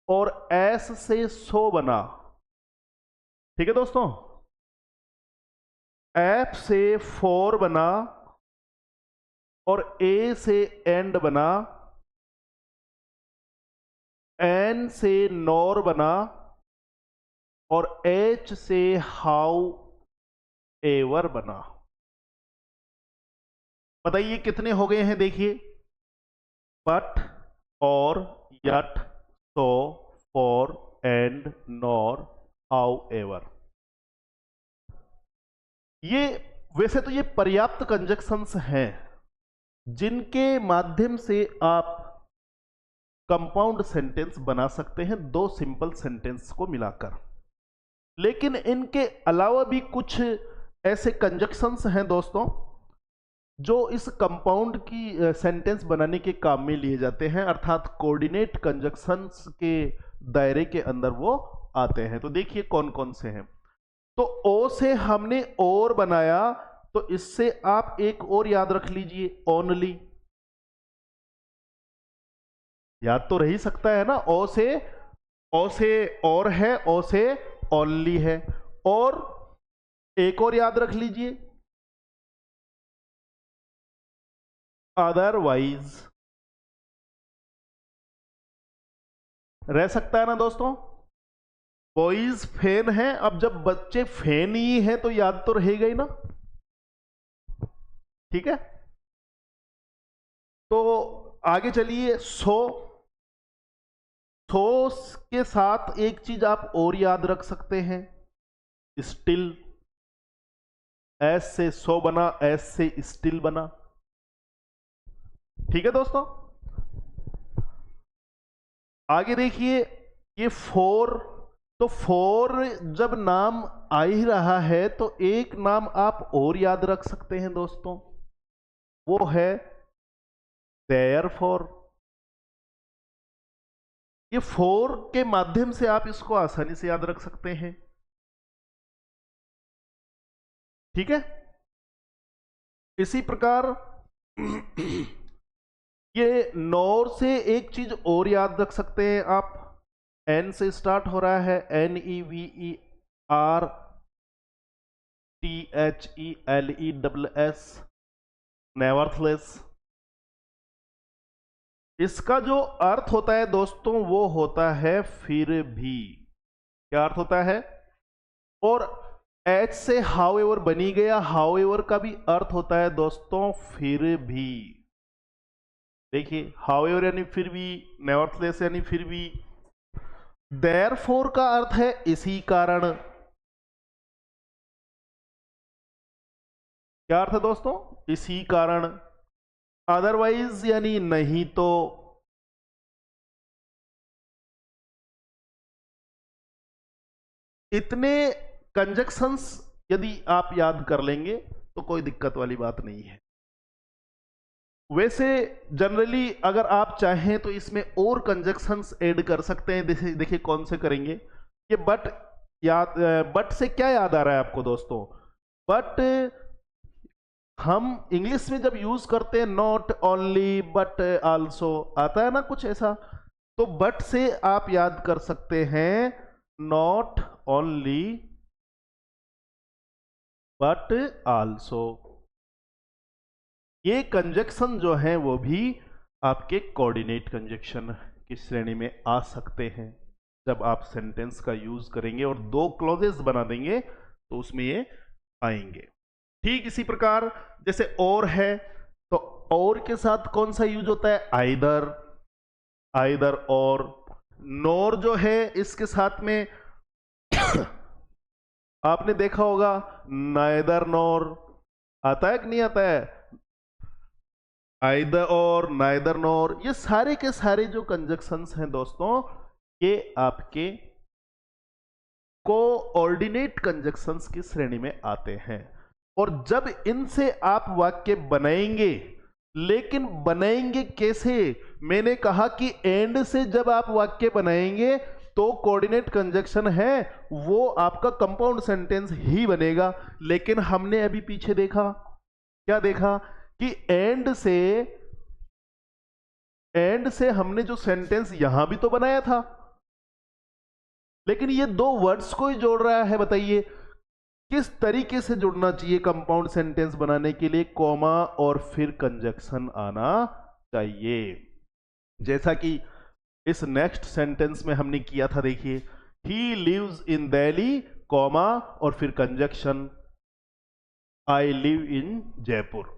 और एस से सो बना। ठीक है दोस्तों, एफ से फोर बना और ए से एंड बना, एन से नोर बना और एच से हाउ एवर बना। बताइए कितने हो गए हैं देखिए। बट, और, yet, so, for, and, nor, how ever. ये वैसे तो ये पर्याप्त कंजक्शंस हैं जिनके माध्यम से आप कंपाउंड सेंटेंस बना सकते हैं दो सिंपल सेंटेंस को मिलाकर। लेकिन इनके अलावा भी कुछ ऐसे कंजक्शंस हैं दोस्तों जो इस कंपाउंड की सेंटेंस बनाने के काम में लिए जाते हैं, अर्थात कोऑर्डिनेट कंजक्शंस के दायरे के अंदर वो आते हैं। तो देखिए कौन कौन से हैं। तो ओ से हमने और बनाया, तो इससे आप एक और याद रख लीजिए, ओनली। याद तो रह ही सकता है ना, ओ से और है, ओ से ओनली है। और एक और याद रख लीजिए, अदरवाइज। रह सकता है ना दोस्तों। बॉयज फैन है, अब जब बच्चे फैन ही है तो याद तो रहेगा ही ना। ठीक है, तो आगे चलिए। सो के साथ एक चीज आप और याद रख सकते हैं, स्टिल। एस से सो बना, एस से स्टिल बना। ठीक है दोस्तों, आगे देखिए ये फोर। तो फोर जब नाम आ ही रहा है तो एक नाम आप और याद रख सकते हैं दोस्तों, वो है देयरफॉर। ये फोर के माध्यम से आप इसको आसानी से याद रख सकते हैं। ठीक है, इसी प्रकार ये नॉर से एक चीज और याद रख सकते हैं आप। एन से स्टार्ट हो रहा है, NEVERTHELESS, नेवर्थलेस। इसका जो अर्थ होता है दोस्तों वो होता है फिर भी। क्या अर्थ होता है? और एच से हाउ एवर बनी गया, हाउ एवर का भी अर्थ होता है दोस्तों फिर भी। देखिए हाउ एवर यानी फिर भी, नेवर्थलेस यानी फिर भी, देयरफॉर का अर्थ है इसी कारण। क्या अर्थ है दोस्तों? इसी कारण। अदरवाइज यानी नहीं तो। इतने कंजक्शंस यदि आप याद कर लेंगे तो कोई दिक्कत वाली बात नहीं है। वैसे जनरली अगर आप चाहें तो इसमें और कंजक्शंस ऐड कर सकते हैं। देखिए कौन से करेंगे। ये बट याद, बट से क्या याद आ रहा है आपको दोस्तों? बट हम इंग्लिश में जब यूज करते हैं नॉट ओनली बट आल्सो, आता है ना कुछ ऐसा। तो बट से आप याद कर सकते हैं नॉट ओनली बट आल्सो। ये कंजक्शन जो है वो भी आपके कोऑर्डिनेट कंजक्शन की श्रेणी में आ सकते हैं जब आप सेंटेंस का यूज करेंगे और दो क्लॉजेस बना देंगे तो उसमें ये आएंगे। ठीक इसी प्रकार जैसे और है, तो और के साथ कौन सा यूज होता है? आइदर, आइदर और। नोर जो है इसके साथ में आपने देखा होगा नाइदर नोर, आता है कि नहीं आता है? आइदर और, नाइदर नॉर, ये सारे के सारे जो कंजक्शंस हैं दोस्तों, ये आपके कोऑर्डिनेट कंजक्शंस की श्रेणी में आते हैं। और जब इनसे आप वाक्य बनाएंगे, लेकिन बनाएंगे कैसे? मैंने कहा कि एंड से जब आप वाक्य बनाएंगे तो कोऑर्डिनेट कंजक्शन है वो आपका कंपाउंड सेंटेंस ही बनेगा। लेकिन हमने अभी पीछे देखा, क्या देखा कि एंड से हमने जो सेंटेंस यहां भी तो बनाया था, लेकिन ये दो वर्ड्स को ही जोड़ रहा है। बताइए किस तरीके से जुड़ना चाहिए कंपाउंड सेंटेंस बनाने के लिए? कॉमा और फिर कंजक्शन आना चाहिए, जैसा कि इस नेक्स्ट सेंटेंस में हमने किया था। देखिए, he lives in Delhi, comma और फिर conjunction, I live in Jaipur.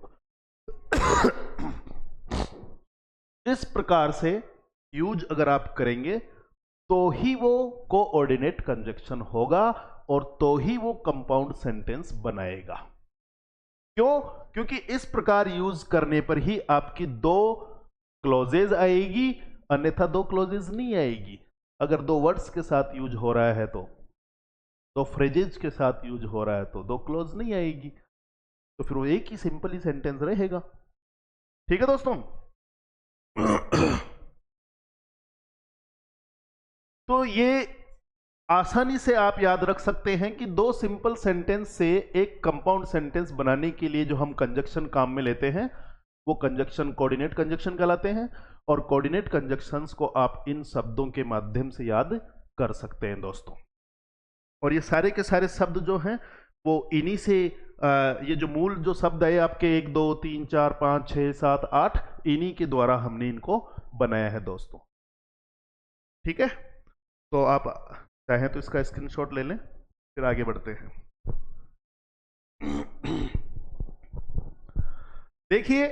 इस प्रकार से यूज अगर आप करेंगे तो ही वो कोऑर्डिनेट कंजक्शन होगा और तो ही वो कंपाउंड सेंटेंस बनाएगा। क्यों? क्योंकि इस प्रकार यूज करने पर ही आपकी दो क्लॉजेज आएगी, अन्यथा दो क्लॉजेज नहीं आएगी। अगर दो वर्ड्स के साथ यूज हो रहा है तो, दो फ्रेजेज के साथ यूज हो रहा है तो दो क्लॉज नहीं आएगी, तो फिर वो एक ही सिंपल ही सेंटेंस रहेगा। ठीक है दोस्तों? तो ये आसानी से आप याद रख सकते हैं कि दो सिंपल सेंटेंस से एक कंपाउंड सेंटेंस बनाने के लिए जो हम कंजक्शन काम में लेते हैं वो कंजक्शन कोऑर्डिनेट कंजक्शन कहलाते हैं। और कोऑर्डिनेट कंजक्शंस को आप इन शब्दों के माध्यम से याद कर सकते हैं दोस्तों। और ये सारे के सारे शब्द जो हैं वो इन्हीं से, ये जो मूल जो शब्द है आपके 1 2 3 4 5 6 7 8, इन्हीं के द्वारा हमने इनको बनाया है दोस्तों। ठीक है, तो आप चाहें तो इसका स्क्रीनशॉट ले लें, फिर आगे बढ़ते हैं। देखिए,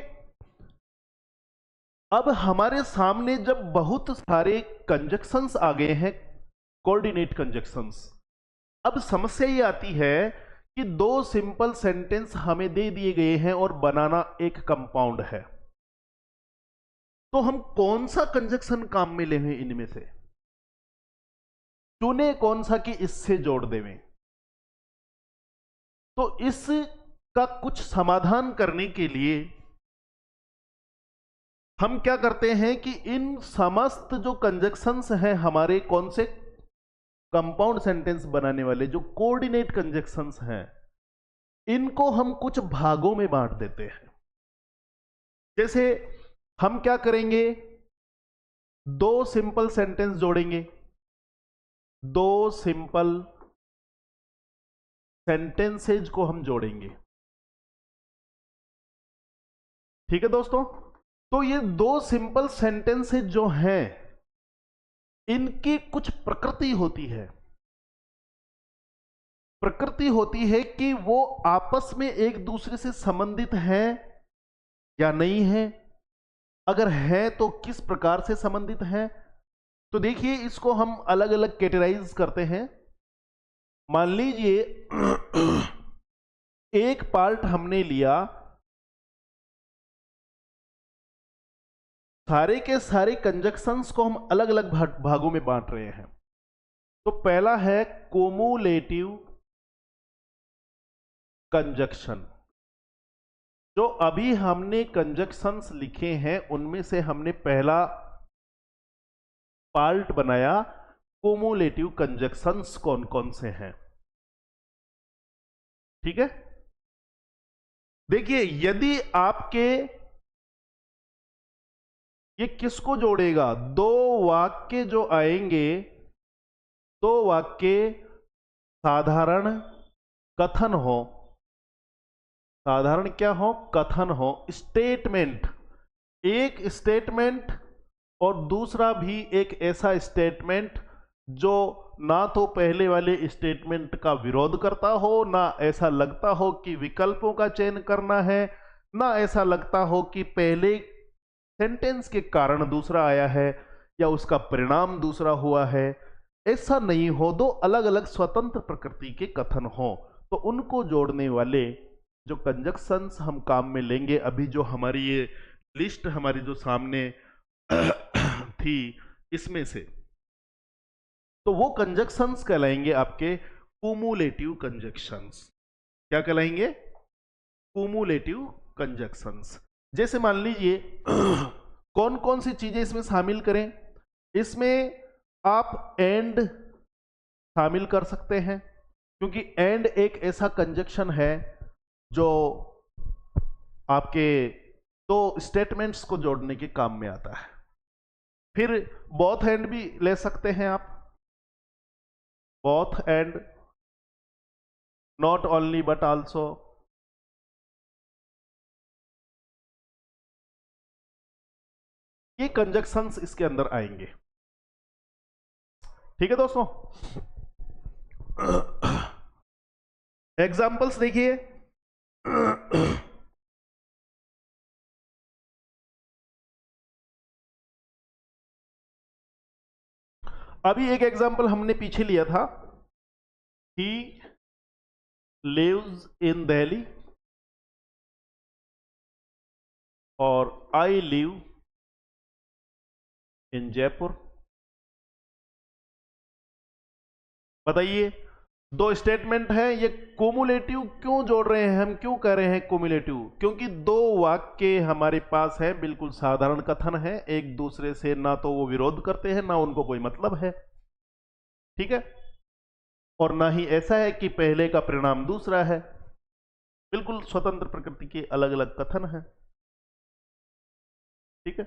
अब हमारे सामने जब बहुत सारे कंजक्शंस आ गए हैं, कोऑर्डिनेट कंजक्शंस, अब समस्या ये आती है कि दो सिंपल सेंटेंस हमें दे दिए गए हैं और बनाना एक कंपाउंड है, तो हम कौन सा कंजक्शन काम में लें? इनमें से चुने कौन सा कि इससे जोड़ देवें। तो इसका कुछ समाधान करने के लिए हम क्या करते हैं कि इन समस्त जो कंजक्शंस हैं हमारे, कौन से कंपाउंड सेंटेंस बनाने वाले जो कोऑर्डिनेट कंजक्शंस हैं, इनको हम कुछ भागों में बांट देते हैं। जैसे हम क्या करेंगे, दो सिंपल सेंटेंस जोड़ेंगे, दो सिंपल सेंटेंसेज को हम जोड़ेंगे। ठीक है दोस्तों? तो ये दो सिंपल सेंटेंसेज जो हैं इनकी कुछ प्रकृति होती है। प्रकृति होती है कि वो आपस में एक दूसरे से संबंधित हैं या नहीं है, अगर है तो किस प्रकार से संबंधित हैं। तो देखिए, इसको हम अलग अलग कैटेगराइज करते हैं। मान लीजिए एक पार्ट हमने लिया, सारे के सारे कंजक्शंस को हम अलग अलग भागों में बांट रहे हैं। तो पहला है कोमुलेटिव कंजक्शन। जो अभी हमने कंजक्शंस लिखे हैं उनमें से हमने पहला पार्ट बनाया कोमुलेटिव कंजक्शंस कौन कौन से हैं। ठीक है, देखिए, यदि आपके ये किसको जोड़ेगा, दो वाक्य जो आएंगे, दो वाक्य साधारण कथन हो, साधारण क्या हो, कथन हो, स्टेटमेंट, एक स्टेटमेंट और दूसरा भी एक ऐसा स्टेटमेंट जो ना तो पहले वाले स्टेटमेंट का विरोध करता हो, ना ऐसा लगता हो कि विकल्पों का चयन करना है, ना ऐसा लगता हो कि पहले सेंटेंस के कारण दूसरा आया है या उसका परिणाम दूसरा हुआ है। ऐसा नहीं हो, दो अलग अलग स्वतंत्र प्रकृति के कथन हो, तो उनको जोड़ने वाले जो कंजक्शंस हम काम में लेंगे, अभी जो हमारी ये लिस्ट हमारी जो सामने थी इसमें से, तो वो कंजक्शंस कहलाएंगे आपके कुमुलेटिव कंजक्शंस। क्या कहलाएंगे? Cumulative conjunctions. जैसे मान लीजिए कौन कौन सी चीजें इसमें शामिल करें? इसमें आप एंड शामिल कर सकते हैं, क्योंकि एंड एक ऐसा कंजक्शन है जो आपके दो स्टेटमेंट्स को जोड़ने के काम में आता है। फिर बोथ एंड भी ले सकते हैं आप, both and, not only but also. ये कंजक्शंस इसके अंदर आएंगे। ठीक है दोस्तों, एग्जाम्पल्स देखिए। अभी एक एग्जाम्पल हमने पीछे लिया था, ही लिव्स इन दिल्ली और आई लिव इन जयपुर। बताइए, दो स्टेटमेंट है, ये कुमुलेटिव क्यों जोड़ रहे हैं हम, क्यों कह रहे हैं कुमुलेटिव? क्योंकि दो वाक्य हमारे पास है, बिल्कुल साधारण कथन है, एक दूसरे से ना तो वो विरोध करते हैं ना उनको कोई मतलब है। ठीक है, और ना ही ऐसा है कि पहले का परिणाम दूसरा है, बिल्कुल स्वतंत्र प्रकृति के अलग अलग कथन है। ठीक है,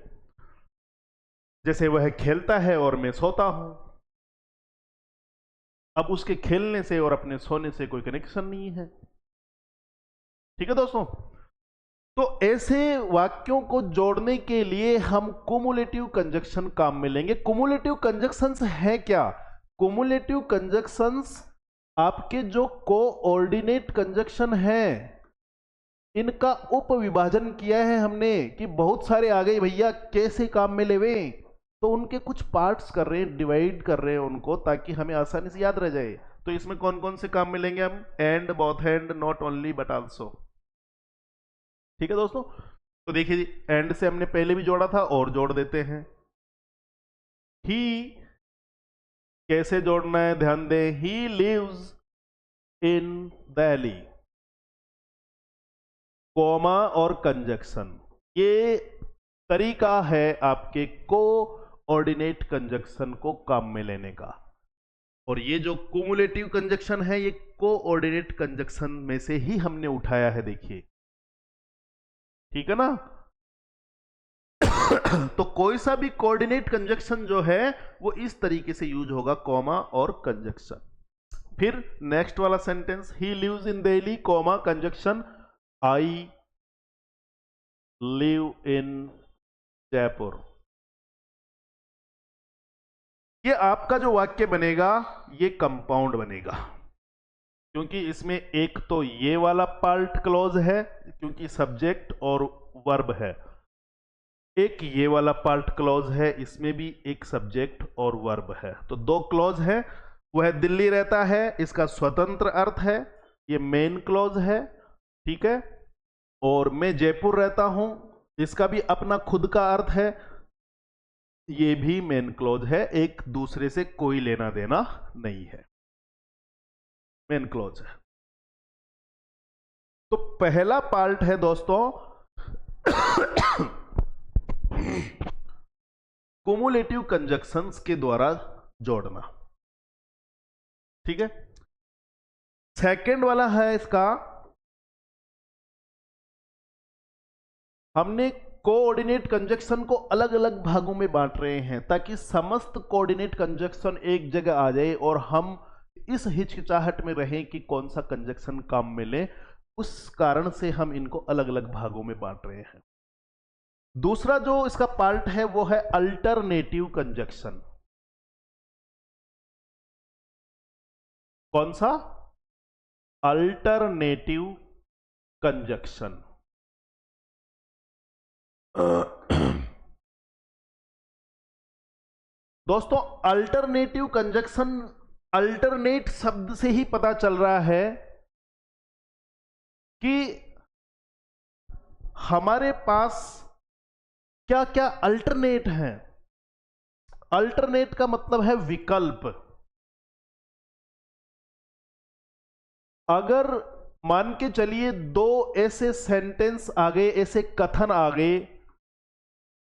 जैसे वह खेलता है और मैं सोता हूं, अब उसके खेलने से और अपने सोने से कोई कनेक्शन नहीं है। ठीक है दोस्तों, तो ऐसे वाक्यों को जोड़ने के लिए हम कुमुलेटिव कंजक्शन काम में लेंगे। कुमुलेटिव कंजक्शंस है क्या? कुमुलेटिव कंजक्शंस आपके जो कोऑर्डिनेट कंजक्शन है, इनका उपविभाजन किया है हमने कि बहुत सारे आ गए भैया, कैसे काम में लेवे, तो उनके कुछ पार्ट्स कर रहे हैं, डिवाइड कर रहे हैं उनको, ताकि हमें आसानी से याद रह जाए। तो इसमें कौन कौन से काम मिलेंगे हम? And, both and, not only but also. ठीक है दोस्तों, तो देखिए एंड से हमने पहले भी जोड़ा था और जोड़ देते हैं। ही कैसे जोड़ना है ध्यान दें, he lives in Delhi, comma और कंजक्शन, ये तरीका है आपके कोऑर्डिनेट कंजक्शन को काम में लेने का। और ये जो कुमुलेटिव कंजक्शन है, ये कोऑर्डिनेट कंजक्शन में से ही हमने उठाया है, देखिए। ठीक है ना? तो कोई सा भी कोऑर्डिनेट कंजक्शन जो है वो इस तरीके से यूज होगा, कॉमा और कंजक्शन। फिर नेक्स्ट वाला sentence, he lives in Delhi, comma conjunction, I live in Jaipur. ये आपका जो वाक्य बनेगा ये कंपाउंड बनेगा, क्योंकि इसमें एक तो ये वाला पार्ट क्लॉज है, क्योंकि सब्जेक्ट और वर्ब है, एक ये वाला पार्ट क्लॉज है, इसमें भी एक सब्जेक्ट और वर्ब है, तो दो क्लॉज है। वह दिल्ली रहता है, इसका स्वतंत्र अर्थ है, ये मेन क्लॉज है। ठीक है, और मैं जयपुर रहता हूं, इसका भी अपना खुद का अर्थ है, ये भी मेन क्लॉज है, एक दूसरे से कोई लेना देना नहीं है, मेन क्लॉज है। तो पहला पार्ट है दोस्तों कुमुलेटिव कंजक्शंस के द्वारा जोड़ना। ठीक है, सेकंड वाला है इसका, हमने कोऑर्डिनेट कंजक्शन को अलग अलग भागों में बांट रहे हैं ताकि समस्त कोऑर्डिनेट कंजक्शन एक जगह आ जाए और हम इस हिचकिचाहट में रहें कि कौन सा कंजक्शन काम में ले, उस कारण से हम इनको अलग अलग भागों में बांट रहे हैं। दूसरा जो इसका पार्ट है वो है अल्टरनेटिव कंजक्शन। कौन सा? Alternative conjunction. दोस्तों अल्टरनेटिव कंजक्शन, अल्टरनेट शब्द से ही पता चल रहा है कि हमारे पास क्या क्या अल्टरनेट हैं? अल्टरनेट का मतलब है विकल्प। अगर मान के चलिए दो ऐसे सेंटेंस आ गए, ऐसे कथन आ गए,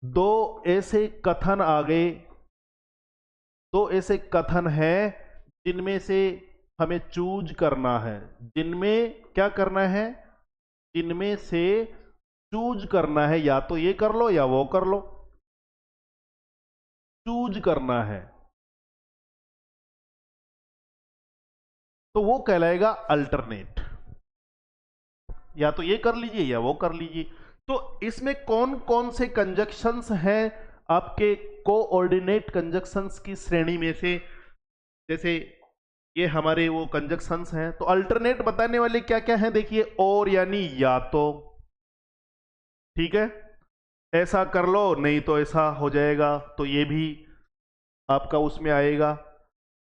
दो ऐसे कथन आ गए, दो ऐसे कथन हैं जिनमें से हमें चूज करना है, जिनमें क्या करना है, जिनमें से चूज करना है, या तो ये कर लो या वो कर लो, चूज करना है, तो वो कहलाएगा अल्टरनेट। या तो ये कर लीजिए या वो कर लीजिए। तो इसमें कौन कौन से कंजक्शंस हैं आपके कोऑर्डिनेट कंजक्शंस की श्रेणी में से? जैसे ये हमारे वो कंजक्शंस हैं, तो अल्टरनेट बताने वाले क्या क्या हैं? देखिए, और यानी या तो, ठीक है, ऐसा कर लो नहीं तो ऐसा हो जाएगा, तो ये भी आपका उसमें आएगा।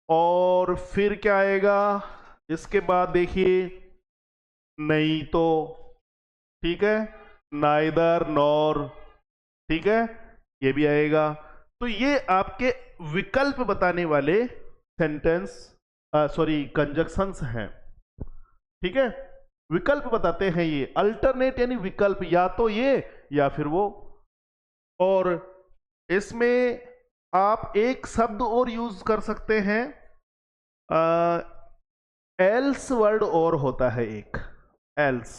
और फिर क्या आएगा इसके बाद? देखिए, नहीं तो, ठीक है, नाइदर नॉर, ठीक है, ये भी आएगा। तो ये आपके विकल्प बताने वाले सेंटेंस, सॉरी, कंजक्शंस हैं, ठीक है, विकल्प बताते हैं ये। अल्टरनेट यानी विकल्प, या तो ये या फिर वो। और इसमें आप एक शब्द और यूज कर सकते हैं, एल्स वर्ड और होता है एक, एल्स।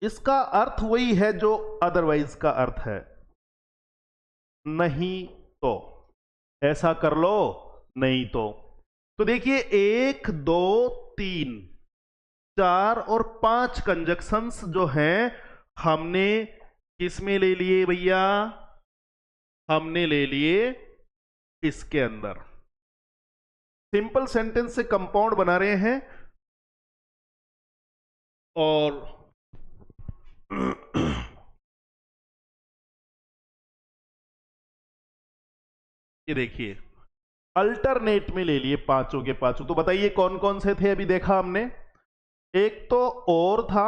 इसका अर्थ वही है जो अदरवाइज का अर्थ है, नहीं तो, ऐसा कर लो नहीं तो देखिए, 1 2 3 4 और 5 कंजक्शंस जो हैं हमने किसमें ले लिए भैया? हमने ले लिए इसके अंदर। सिंपल सेंटेंस से कंपाउंड बना रहे हैं। और ये देखिए, अल्टरनेट में ले लिए पांचों के पांचों। तो बताइए कौन कौन से थे? अभी देखा हमने, एक तो और था,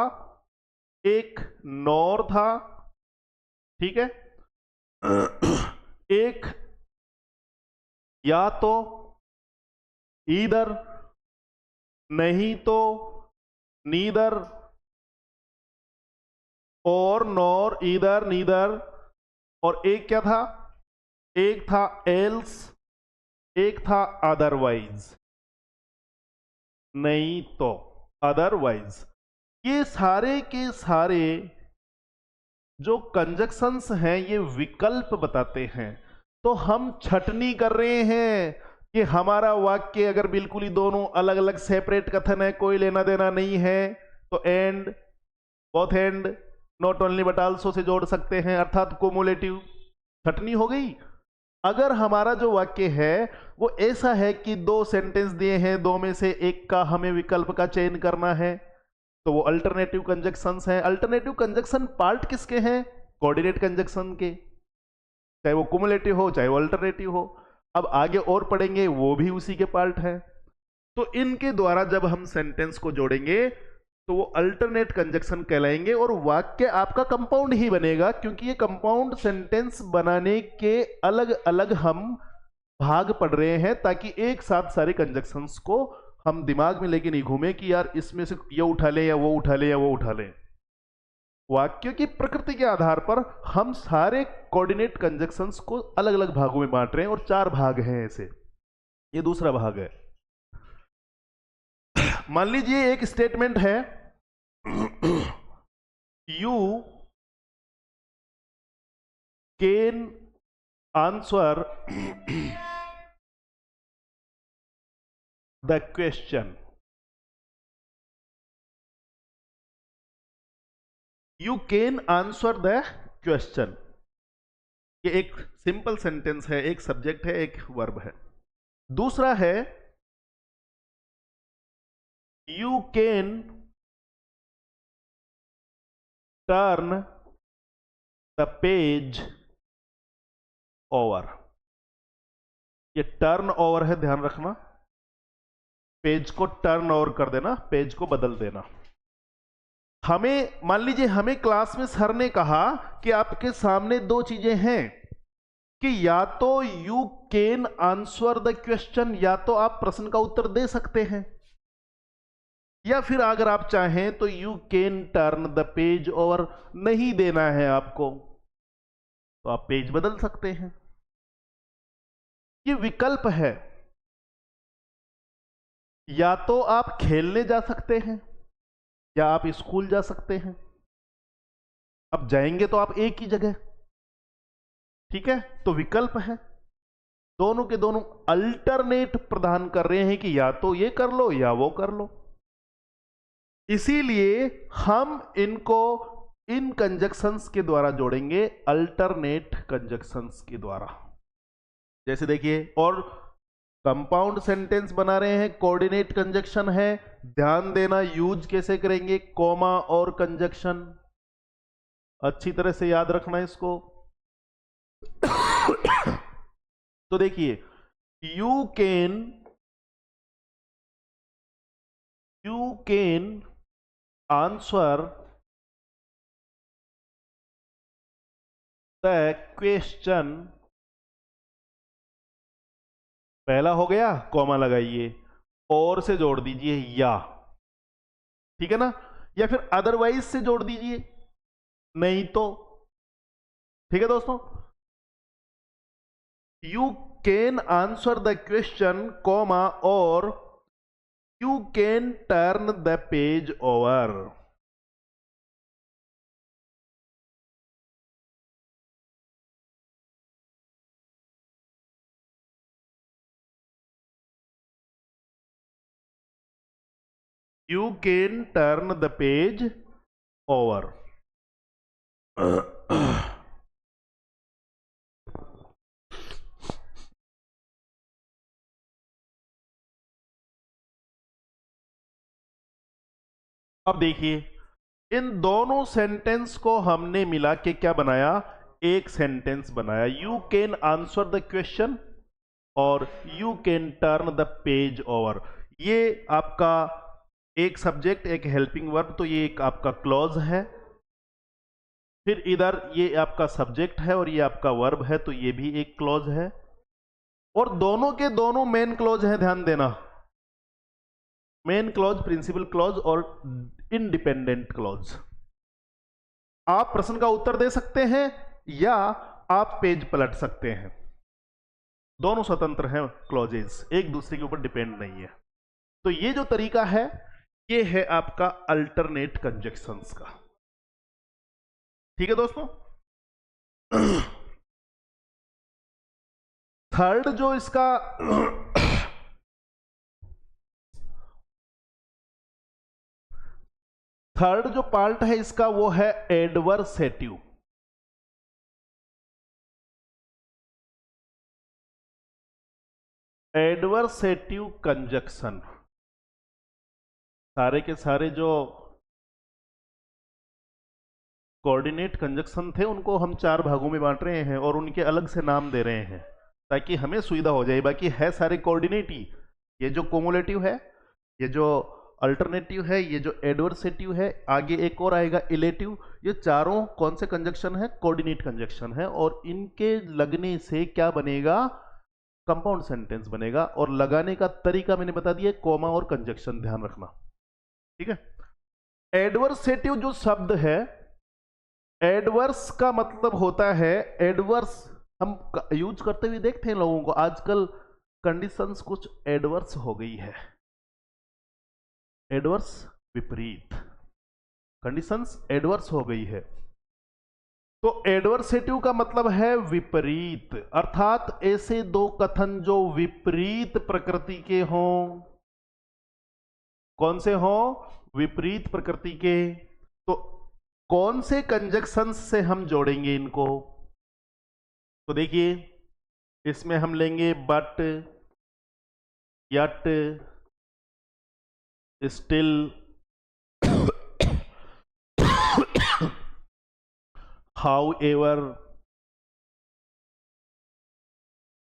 एक नॉर था, ठीक है, एक या तो, ईदर, नहीं तो, नीदर, और नॉर, ईदर, नीदर, और एक क्या था? एक था एल्स, एक था अदरवाइज, नहीं तो, अदरवाइज। ये सारे के सारे जो कंजक्शंस हैं ये विकल्प बताते हैं। तो हम छटनी कर रहे हैं कि हमारा वाक्य अगर बिल्कुल ही दोनों अलग अलग सेपरेट कथन है, कोई लेना देना नहीं है, तो and, both and, not only but also say जोड़ सकते हैं, अर्थात कोमुलेटिव छटनी हो गई। अगर हमारा जो वाक्य है वो ऐसा है कि दो सेंटेंस दिए हैं, दो में से एक का हमें विकल्प का चयन करना है, तो वो अल्टरनेटिव कंजक्शंस हैं। अल्टरनेटिव कंजक्शन पार्ट किसके हैं? कोऑर्डिनेट कंजक्शन के, चाहे वो कुमुलेटिव हो चाहे वो अल्टरनेटिव हो। अब आगे और पढ़ेंगे, वो भी उसी के पार्ट है। तो इनके द्वारा जब हम सेंटेंस को जोड़ेंगे तो वो अल्टरनेट कंजक्शन कहलाएंगे, और वाक्य आपका कंपाउंड ही बनेगा, क्योंकि ये कंपाउंड सेंटेंस बनाने के अलग अलग हम भाग पढ़ रहे हैं, ताकि एक साथ सारे कंजक्शंस को हम दिमाग में लेके नहीं घूमे कि यार इसमें से ये उठा ले या वो उठा ले या वो उठा ले। वाक्य की प्रकृति के आधार पर हम सारे कोऑर्डिनेट कंजक्शंस को अलग अलग भागों में बांट रहे हैं, और 4 भाग हैं ऐसे। ये दूसरा भाग है। मान लीजिए एक स्टेटमेंट है, you can answer the question, you can answer the question. ये एक सिंपल सेंटेंस है, एक सब्जेक्ट है, एक वर्ब है। दूसरा है, you can turn the page over. ये टर्न ओवर है, ध्यान रखना, पेज को टर्न ओवर कर देना, पेज को बदल देना। हमें मान लीजिए हमें क्लास में सर ने कहा कि आपके सामने दो चीजें हैं कि या तो you can answer the question, या तो आप प्रश्न का उत्तर दे सकते हैं, या फिर अगर आप चाहें तो you can turn the page over. नहीं देना है आपको तो आप पेज बदल सकते हैं। ये विकल्प है। या तो आप खेलने जा सकते हैं या आप स्कूल जा सकते हैं। अब जाएंगे तो आप एक ही जगह, ठीक है, तो विकल्प है। दोनों के दोनों अल्टरनेट प्रदान कर रहे हैं कि या तो ये कर लो या वो कर लो। इसीलिए हम इनको इन कंजक्शंस के द्वारा जोड़ेंगे, अल्टरनेट कंजक्शंस के द्वारा। जैसे देखिए, और कंपाउंड सेंटेंस बना रहे हैं, कोऑर्डिनेट कंजक्शन है। ध्यान देना यूज कैसे करेंगे, कॉमा और कंजक्शन। अच्छी तरह से याद रखना इसको। तो देखिए, you can answer the question, पहला हो गया, कॉमा लगाइए और से जोड़ दीजिए या, ठीक है ना, या फिर अदरवाइज से जोड़ दीजिए, नहीं तो, ठीक है दोस्तों। You can answer the question, comma, और you can turn the page over. You can turn the page over. अब देखिए, इन दोनों सेंटेंस को हमने मिला के क्या बनाया, एक सेंटेंस बनाया। You can answer the question और you can turn the page over. ये आपका एक सब्जेक्ट, एक हेल्पिंग वर्ब, तो ये एक आपका क्लॉज है। फिर इधर ये आपका सब्जेक्ट है और ये आपका वर्ब है, तो ये भी एक क्लॉज है। और दोनों के दोनों मेन क्लॉज है, ध्यान देना, मेन क्लॉज, प्रिंसिपल क्लॉज और इंडिपेंडेंट क्लॉज। आप प्रश्न का उत्तर दे सकते हैं या आप पेज पलट सकते हैं, दोनों स्वतंत्र हैं क्लॉजेस, एक दूसरे के ऊपर डिपेंड नहीं है। तो ये जो तरीका है, ये है आपका अल्टरनेट कंजक्शंस का, ठीक है दोस्तों। थर्ड जो इसका थर्ड जो पार्ट है इसका, वो है एडवर्सेटिव। एडवर्सेटिव कंजक्शन, सारे के सारे जो कोऑर्डिनेट कंजक्शन थे उनको हम 4 भागों में बांट रहे हैं और उनके अलग से नाम दे रहे हैं ताकि हमें सुविधा हो जाए। बाकी है सारे कोऑर्डिनेट ही, ये जो कोमुलेटिव है, ये जो अल्टरनेटिव है, ये जो एडवर्सेटिव है, आगे एक और आएगा इलेटिव। ये चारों कौन से कंजक्शन है, कोऑर्डिनेट कंजक्शन है, और इनके लगने से क्या बनेगा, कंपाउंड सेंटेंस बनेगा। और लगाने का तरीका मैंने बता दिया, कॉमा और कंजक्शन, ध्यान रखना, ठीक है। एडवर्सेटिव जो शब्द है, एडवर्स का मतलब होता है, एडवर्स हम यूज करते हुए देखते हैं लोगों को, आजकल कंडीशंस कुछ एडवर्स हो गई है। एडवर्स विपरीत, कंडीशंस एडवर्स हो गई है। तो एडवर्सेटिव का मतलब है विपरीत, अर्थात ऐसे दो कथन जो विपरीत प्रकृति के हों। कौन से हों, विपरीत प्रकृति के। तो कौन से कंजक्शंस से हम जोड़ेंगे इनको, तो देखिए, इसमें हम लेंगे but, yet, still, how ever,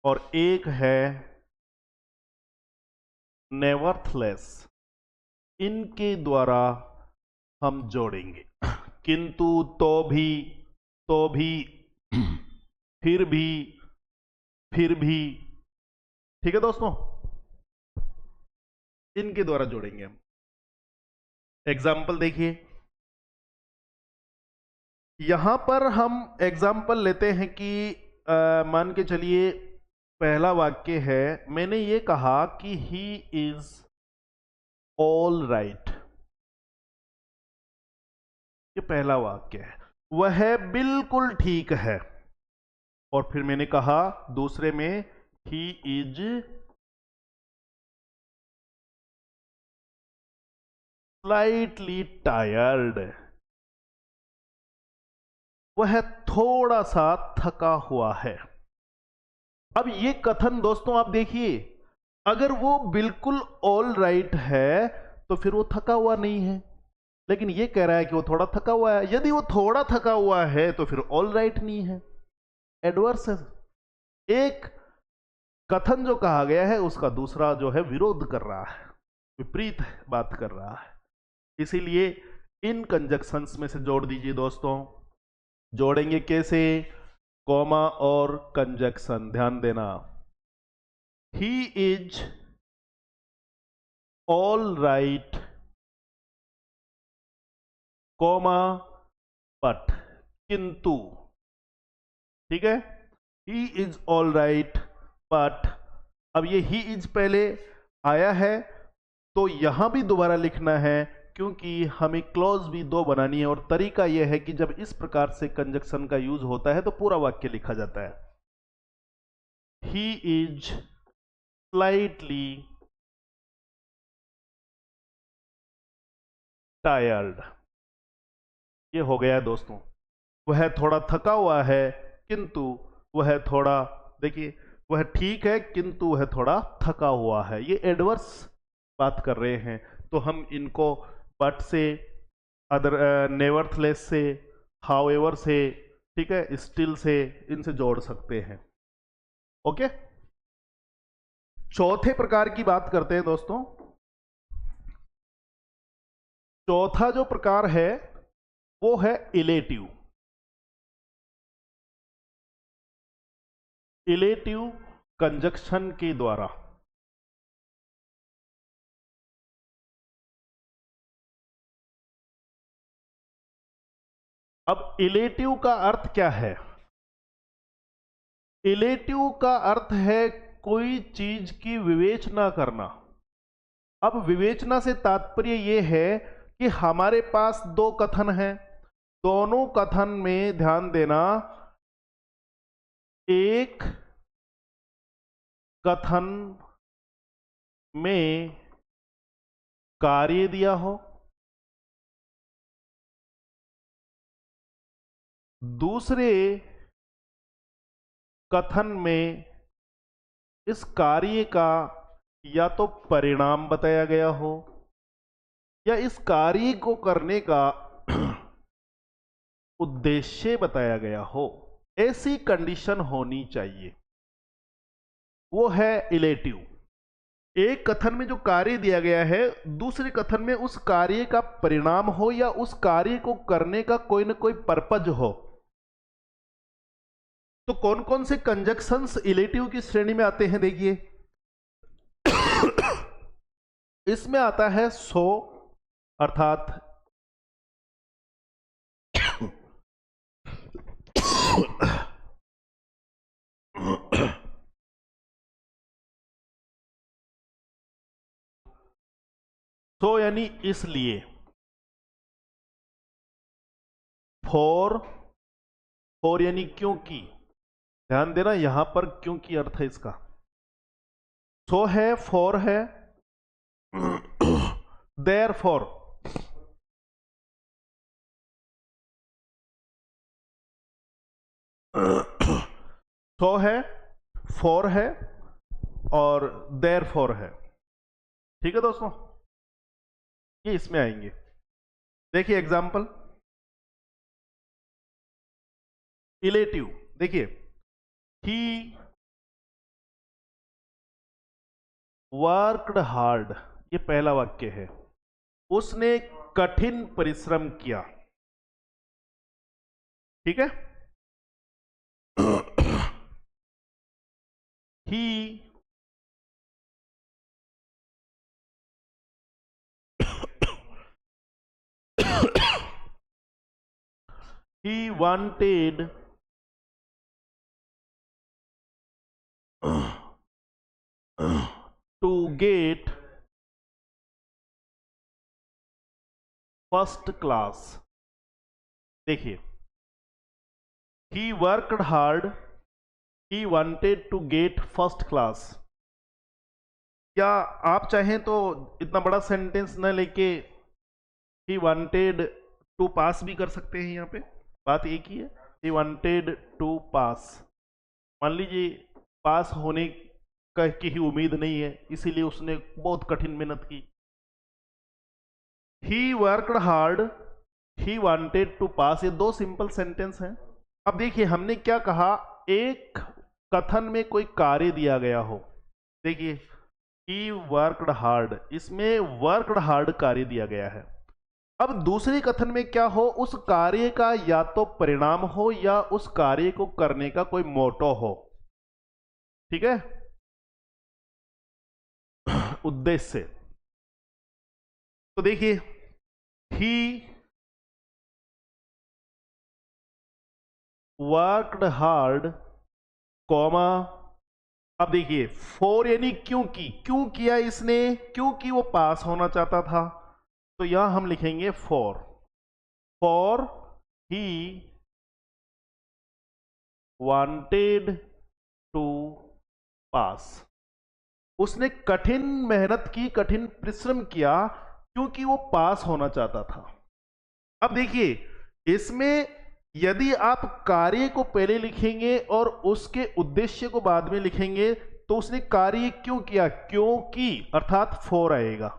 और एक है नेवरथलेस। इनके द्वारा हम जोड़ेंगे। किंतु, तो भी, फिर भी, फिर भी। ठीक है दोस्तों, इनके द्वारा जोड़ेंगे हम। एग्जाम्पल देखिए, यहां पर हम एग्जाम्पल लेते हैं कि मान के चलिए पहला वाक्य है, मैंने ये कहा कि ही इज ऑल राइट। ये पहला वाक्य है, वह बिल्कुल ठीक है। और फिर मैंने कहा दूसरे में, ही इज स्लाइटली टायर्ड। वह थोड़ा सा थका हुआ है। अब ये कथन दोस्तों आप देखिए, अगर वो बिल्कुल ऑल राइट है तो फिर वो थका हुआ नहीं है, लेकिन ये कह रहा है कि वो थोड़ा थका हुआ है। यदि वो थोड़ा थका हुआ है तो फिर ऑल राइट नहीं है, एडवर्स है। एक कथन जो कहा गया है उसका दूसरा जो है विरोध कर रहा है, विपरीत बात कर रहा है। इसीलिए इन कंजक्शंस में से जोड़ दीजिए दोस्तों। जोड़ेंगे कैसे? कॉमा और कंजक्शन, ध्यान देना। He is all right, comma but, किंतु। ठीक है, he is all right but. अब ये ही इज पहले आया है तो यहां भी दोबारा लिखना है, क्योंकि हमें क्लॉज भी दो बनानी है। और तरीका यह है कि जब इस प्रकार से कंजक्शन का यूज होता है तो पूरा वाक्य लिखा जाता है। He is slightly tired. ये हो गया दोस्तों, वह थोड़ा थका हुआ है किंतु वह थोड़ा, देखिए वह ठीक है किंतु वह थोड़ा थका हुआ है। ये एडवर्स बात कर रहे हैं, तो हम इनको बट से, अदर, नेवरथलेस से, हाउएवर से, ठीक है, स्टिल से, इनसे जोड़ सकते हैं। ओके, चौथे प्रकार की बात करते हैं दोस्तों। चौथा जो प्रकार है वो है इलेटिव। इलेटिव कंजक्शन के द्वारा। अब इलेटिव का अर्थ क्या है? इलेटिव का अर्थ है कोई चीज की विवेचना करना। अब विवेचना से तात्पर्य यह है कि हमारे पास दो कथन हैं, दोनों कथन में ध्यान देना, एक कथन में कार्य दिया हो, दूसरे कथन में इस कार्य का या तो परिणाम बताया गया हो या इस कार्य को करने का उद्देश्य बताया गया हो। ऐसी कंडीशन होनी चाहिए, वो है इलेटिव। एक कथन में जो कार्य दिया गया है, दूसरे कथन में उस कार्य का परिणाम हो या उस कार्य को करने का कोई ना कोई पर्पज हो। तो कौन कौन से कंजक्शंस इलेटिव की श्रेणी में आते हैं? देखिए, इसमें आता है सो, अर्थात सो यानी इसलिए, फॉर, फॉर यानी क्योंकि। ध्यान देना, यहां पर क्योंकि अर्थ है इसका। सो है, फॉर है, देयर फॉर। सो है, फॉर है और देयर फॉर है। ठीक है दोस्तों, ये इसमें आएंगे। देखिए एग्जाम्पल, इलेटिव देखिए, ही वर्कड हार्ड, ये पहला वाक्य है। उसने कठिन परिश्रम किया। ठीक है, ही he wanted to get first class. देखिए, he worked hard, he wanted to get first class. क्या आप चाहें तो इतना बड़ा सेंटेंस न लेके he wanted to pass भी कर सकते हैं। यहाँ पे बात एक ही है, he wanted to pass। मान लीजिए पास होने की ही उम्मीद नहीं है, इसीलिए उसने बहुत कठिन मेहनत की। He worked hard, he wanted to pass। ये दो सिंपल सेंटेंस हैं। अब देखिए हमने क्या कहा, एक कथन में कोई कार्य दिया गया हो। देखिए he worked hard, इसमें worked hard कार्य दिया गया है। अब दूसरी कथन में क्या हो, उस कार्य का या तो परिणाम हो या उस कार्य को करने का कोई मोटो हो। ठीक है, उद्देश्य। तो देखिए he worked hard, कॉमा, अब देखिए फॉर यानी क्योंकि, क्यों किया इसने, क्योंकि वो पास होना चाहता था। तो यहां हम लिखेंगे फॉर ही वांटेड टू पास। उसने कठिन मेहनत की, कठिन परिश्रम किया क्योंकि वो पास होना चाहता था। अब देखिए इसमें यदि आप कार्य को पहले लिखेंगे और उसके उद्देश्य को बाद में लिखेंगे तो उसने कार्य क्यों किया, क्योंकि अर्थात फॉर आएगा।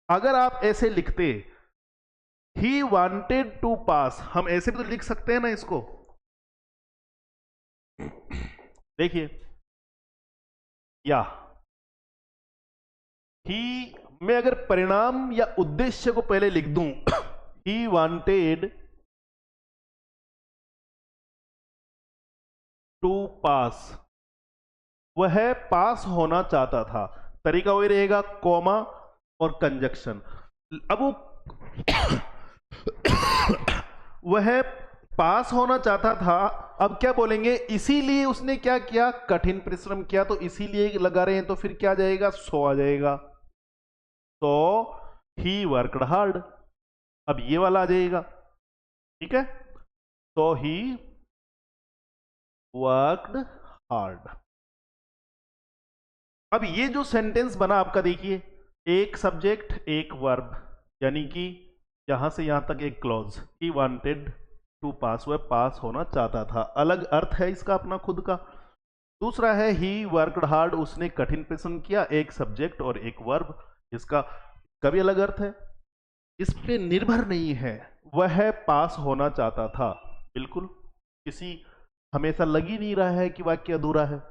अगर आप ऐसे लिखते he wanted to pass, हम ऐसे भी तो लिख सकते हैं ना इसको। देखिए या ही में अगर परिणाम या उद्देश्य को पहले लिख दूं he wanted to pass, वह पास होना चाहता था। तरीका वही रहेगा, कॉमा और कंजक्शन। अब वो वह पास होना चाहता था, अब क्या बोलेंगे, इसीलिए उसने क्या किया, कठिन परिश्रम किया। तो इसीलिए लगा रहे हैं तो फिर क्या जाएगा, सो आ जाएगा। तो ही वर्कड हार्ड, अब ये वाला आ जाएगा। ठीक है, तो ही वर्कड हार्ड। अब ये जो सेंटेंस बना आपका, देखिए एक सब्जेक्ट एक वर्ब, यानी कि यहां से यहां तक एक क्लॉज, ही वांटेड टू पास, वह पास होना चाहता था। अलग अर्थ है इसका अपना खुद का। दूसरा है ही वर्कड हार्ड, उसने कठिन परिश्रम किया, एक सब्जेक्ट और एक वर्ब, इसका कभी अलग अर्थ है। इस पे निर्भर नहीं है, वह पास होना चाहता था। बिल्कुल किसी हमेशा लग ही नहीं रहा है कि वाक्य अधूरा है।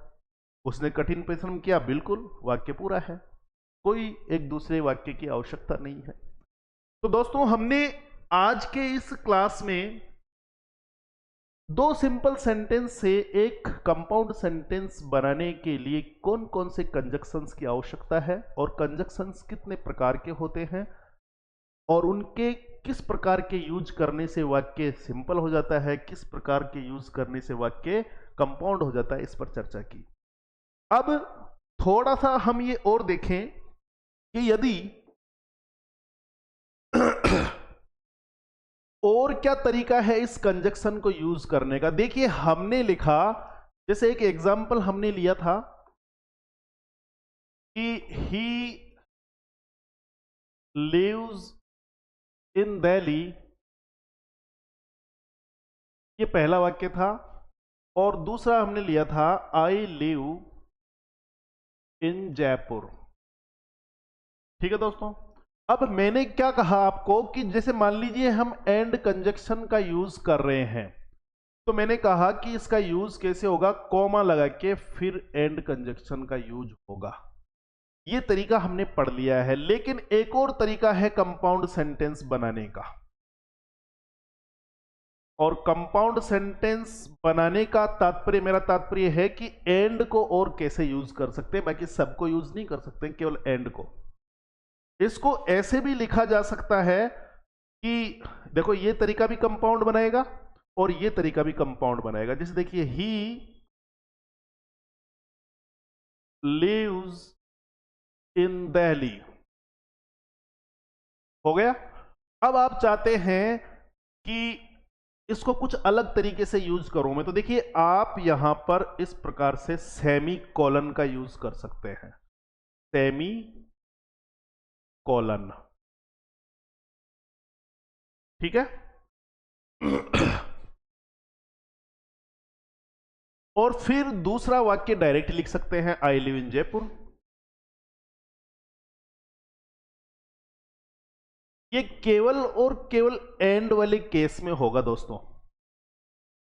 उसने कठिन परिश्रम किया, बिल्कुल वाक्य पूरा है, कोई एक दूसरे वाक्य की आवश्यकता नहीं है। तो दोस्तों हमने आज के इस क्लास में दो सिंपल सेंटेंस से एक कंपाउंड सेंटेंस बनाने के लिए कौन कौन से कंजक्शंस की आवश्यकता है और कंजक्शंस कितने प्रकार के होते हैं और उनके किस प्रकार के यूज करने से वाक्य सिंपल हो जाता है, किस प्रकार के यूज करने से वाक्य कंपाउंड हो जाता है, इस पर चर्चा की। अब थोड़ा सा हम ये और देखें कि यदि और क्या तरीका है इस कंजक्शन को यूज करने का। देखिए हमने लिखा, जैसे एक एग्जाम्पल हमने लिया था कि ही लिव्स इन दिल्ली, ये पहला वाक्य था, और दूसरा हमने लिया था आई लिव इन जयपुर। ठीक है दोस्तों, अब मैंने क्या कहा आपको कि जैसे मान लीजिए हम एंड कंजक्शन का यूज कर रहे हैं, तो मैंने कहा कि इसका यूज कैसे होगा, कॉमा लगा के फिर एंड कंजक्शन का यूज होगा। ये तरीका हमने पढ़ लिया है, लेकिन एक और तरीका है कंपाउंड सेंटेंस बनाने का। और कंपाउंड सेंटेंस बनाने का तात्पर्य, मेरा तात्पर्य है कि एंड को और कैसे यूज कर सकते हैं, बाकी सबको यूज नहीं कर सकते, केवल एंड को। इसको ऐसे भी लिखा जा सकता है कि देखो ये तरीका भी कंपाउंड बनाएगा और ये तरीका भी कंपाउंड बनाएगा। जैसे देखिए, ही lives in Delhi, हो गया। अब आप चाहते हैं कि इसको कुछ अलग तरीके से यूज करूं मैं, तो देखिए आप यहां पर इस प्रकार से सेमी कॉलन का यूज कर सकते हैं, सेमी कॉलन, ठीक है। और फिर दूसरा वाक्य डायरेक्ट लिख सकते हैं, आई लिव इन जयपुर। ये केवल और केवल एंड वाले केस में होगा दोस्तों।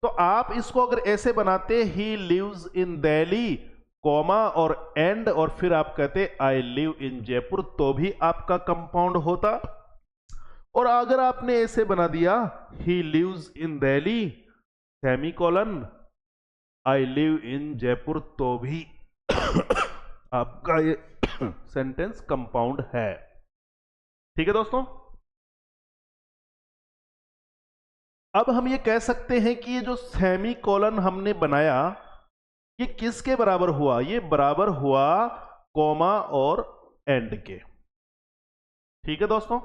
तो आप इसको अगर ऐसे बनाते, he lives in Delhi comma और एंड, और फिर आप कहते आई लिव इन जयपुर, तो भी आपका कंपाउंड होता। और अगर आपने ऐसे बना दिया, he lives in Delhi semicolon I live in Jaipur, तो भी आपका ये सेंटेंस कंपाउंड है। ठीक है दोस्तों। अब हम ये कह सकते हैं कि ये जो सेमीकोलन हमने बनाया, ये किसके बराबर हुआ? ये बराबर हुआ कॉमा और एंड के। ठीक है दोस्तों।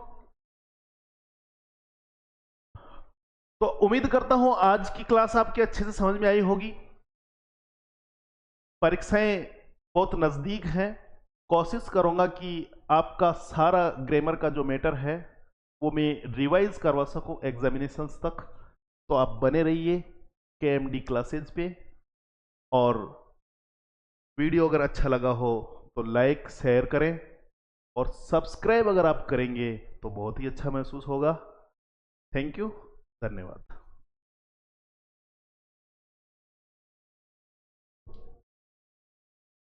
तो उम्मीद करता हूं आज की क्लास आपके अच्छे से समझ में आई होगी। परीक्षाएं बहुत नजदीक हैं, कोशिश करूंगा कि आपका सारा ग्रामर का जो मैटर है वो मैं रिवाइज करवा सकूं एग्जामिनेशंस तक। तो आप बने रहिए KMD क्लासेज पे, और वीडियो अगर अच्छा लगा हो तो लाइक शेयर करें, और सब्सक्राइब अगर आप करेंगे तो बहुत ही अच्छा महसूस होगा। थैंक यू, धन्यवाद।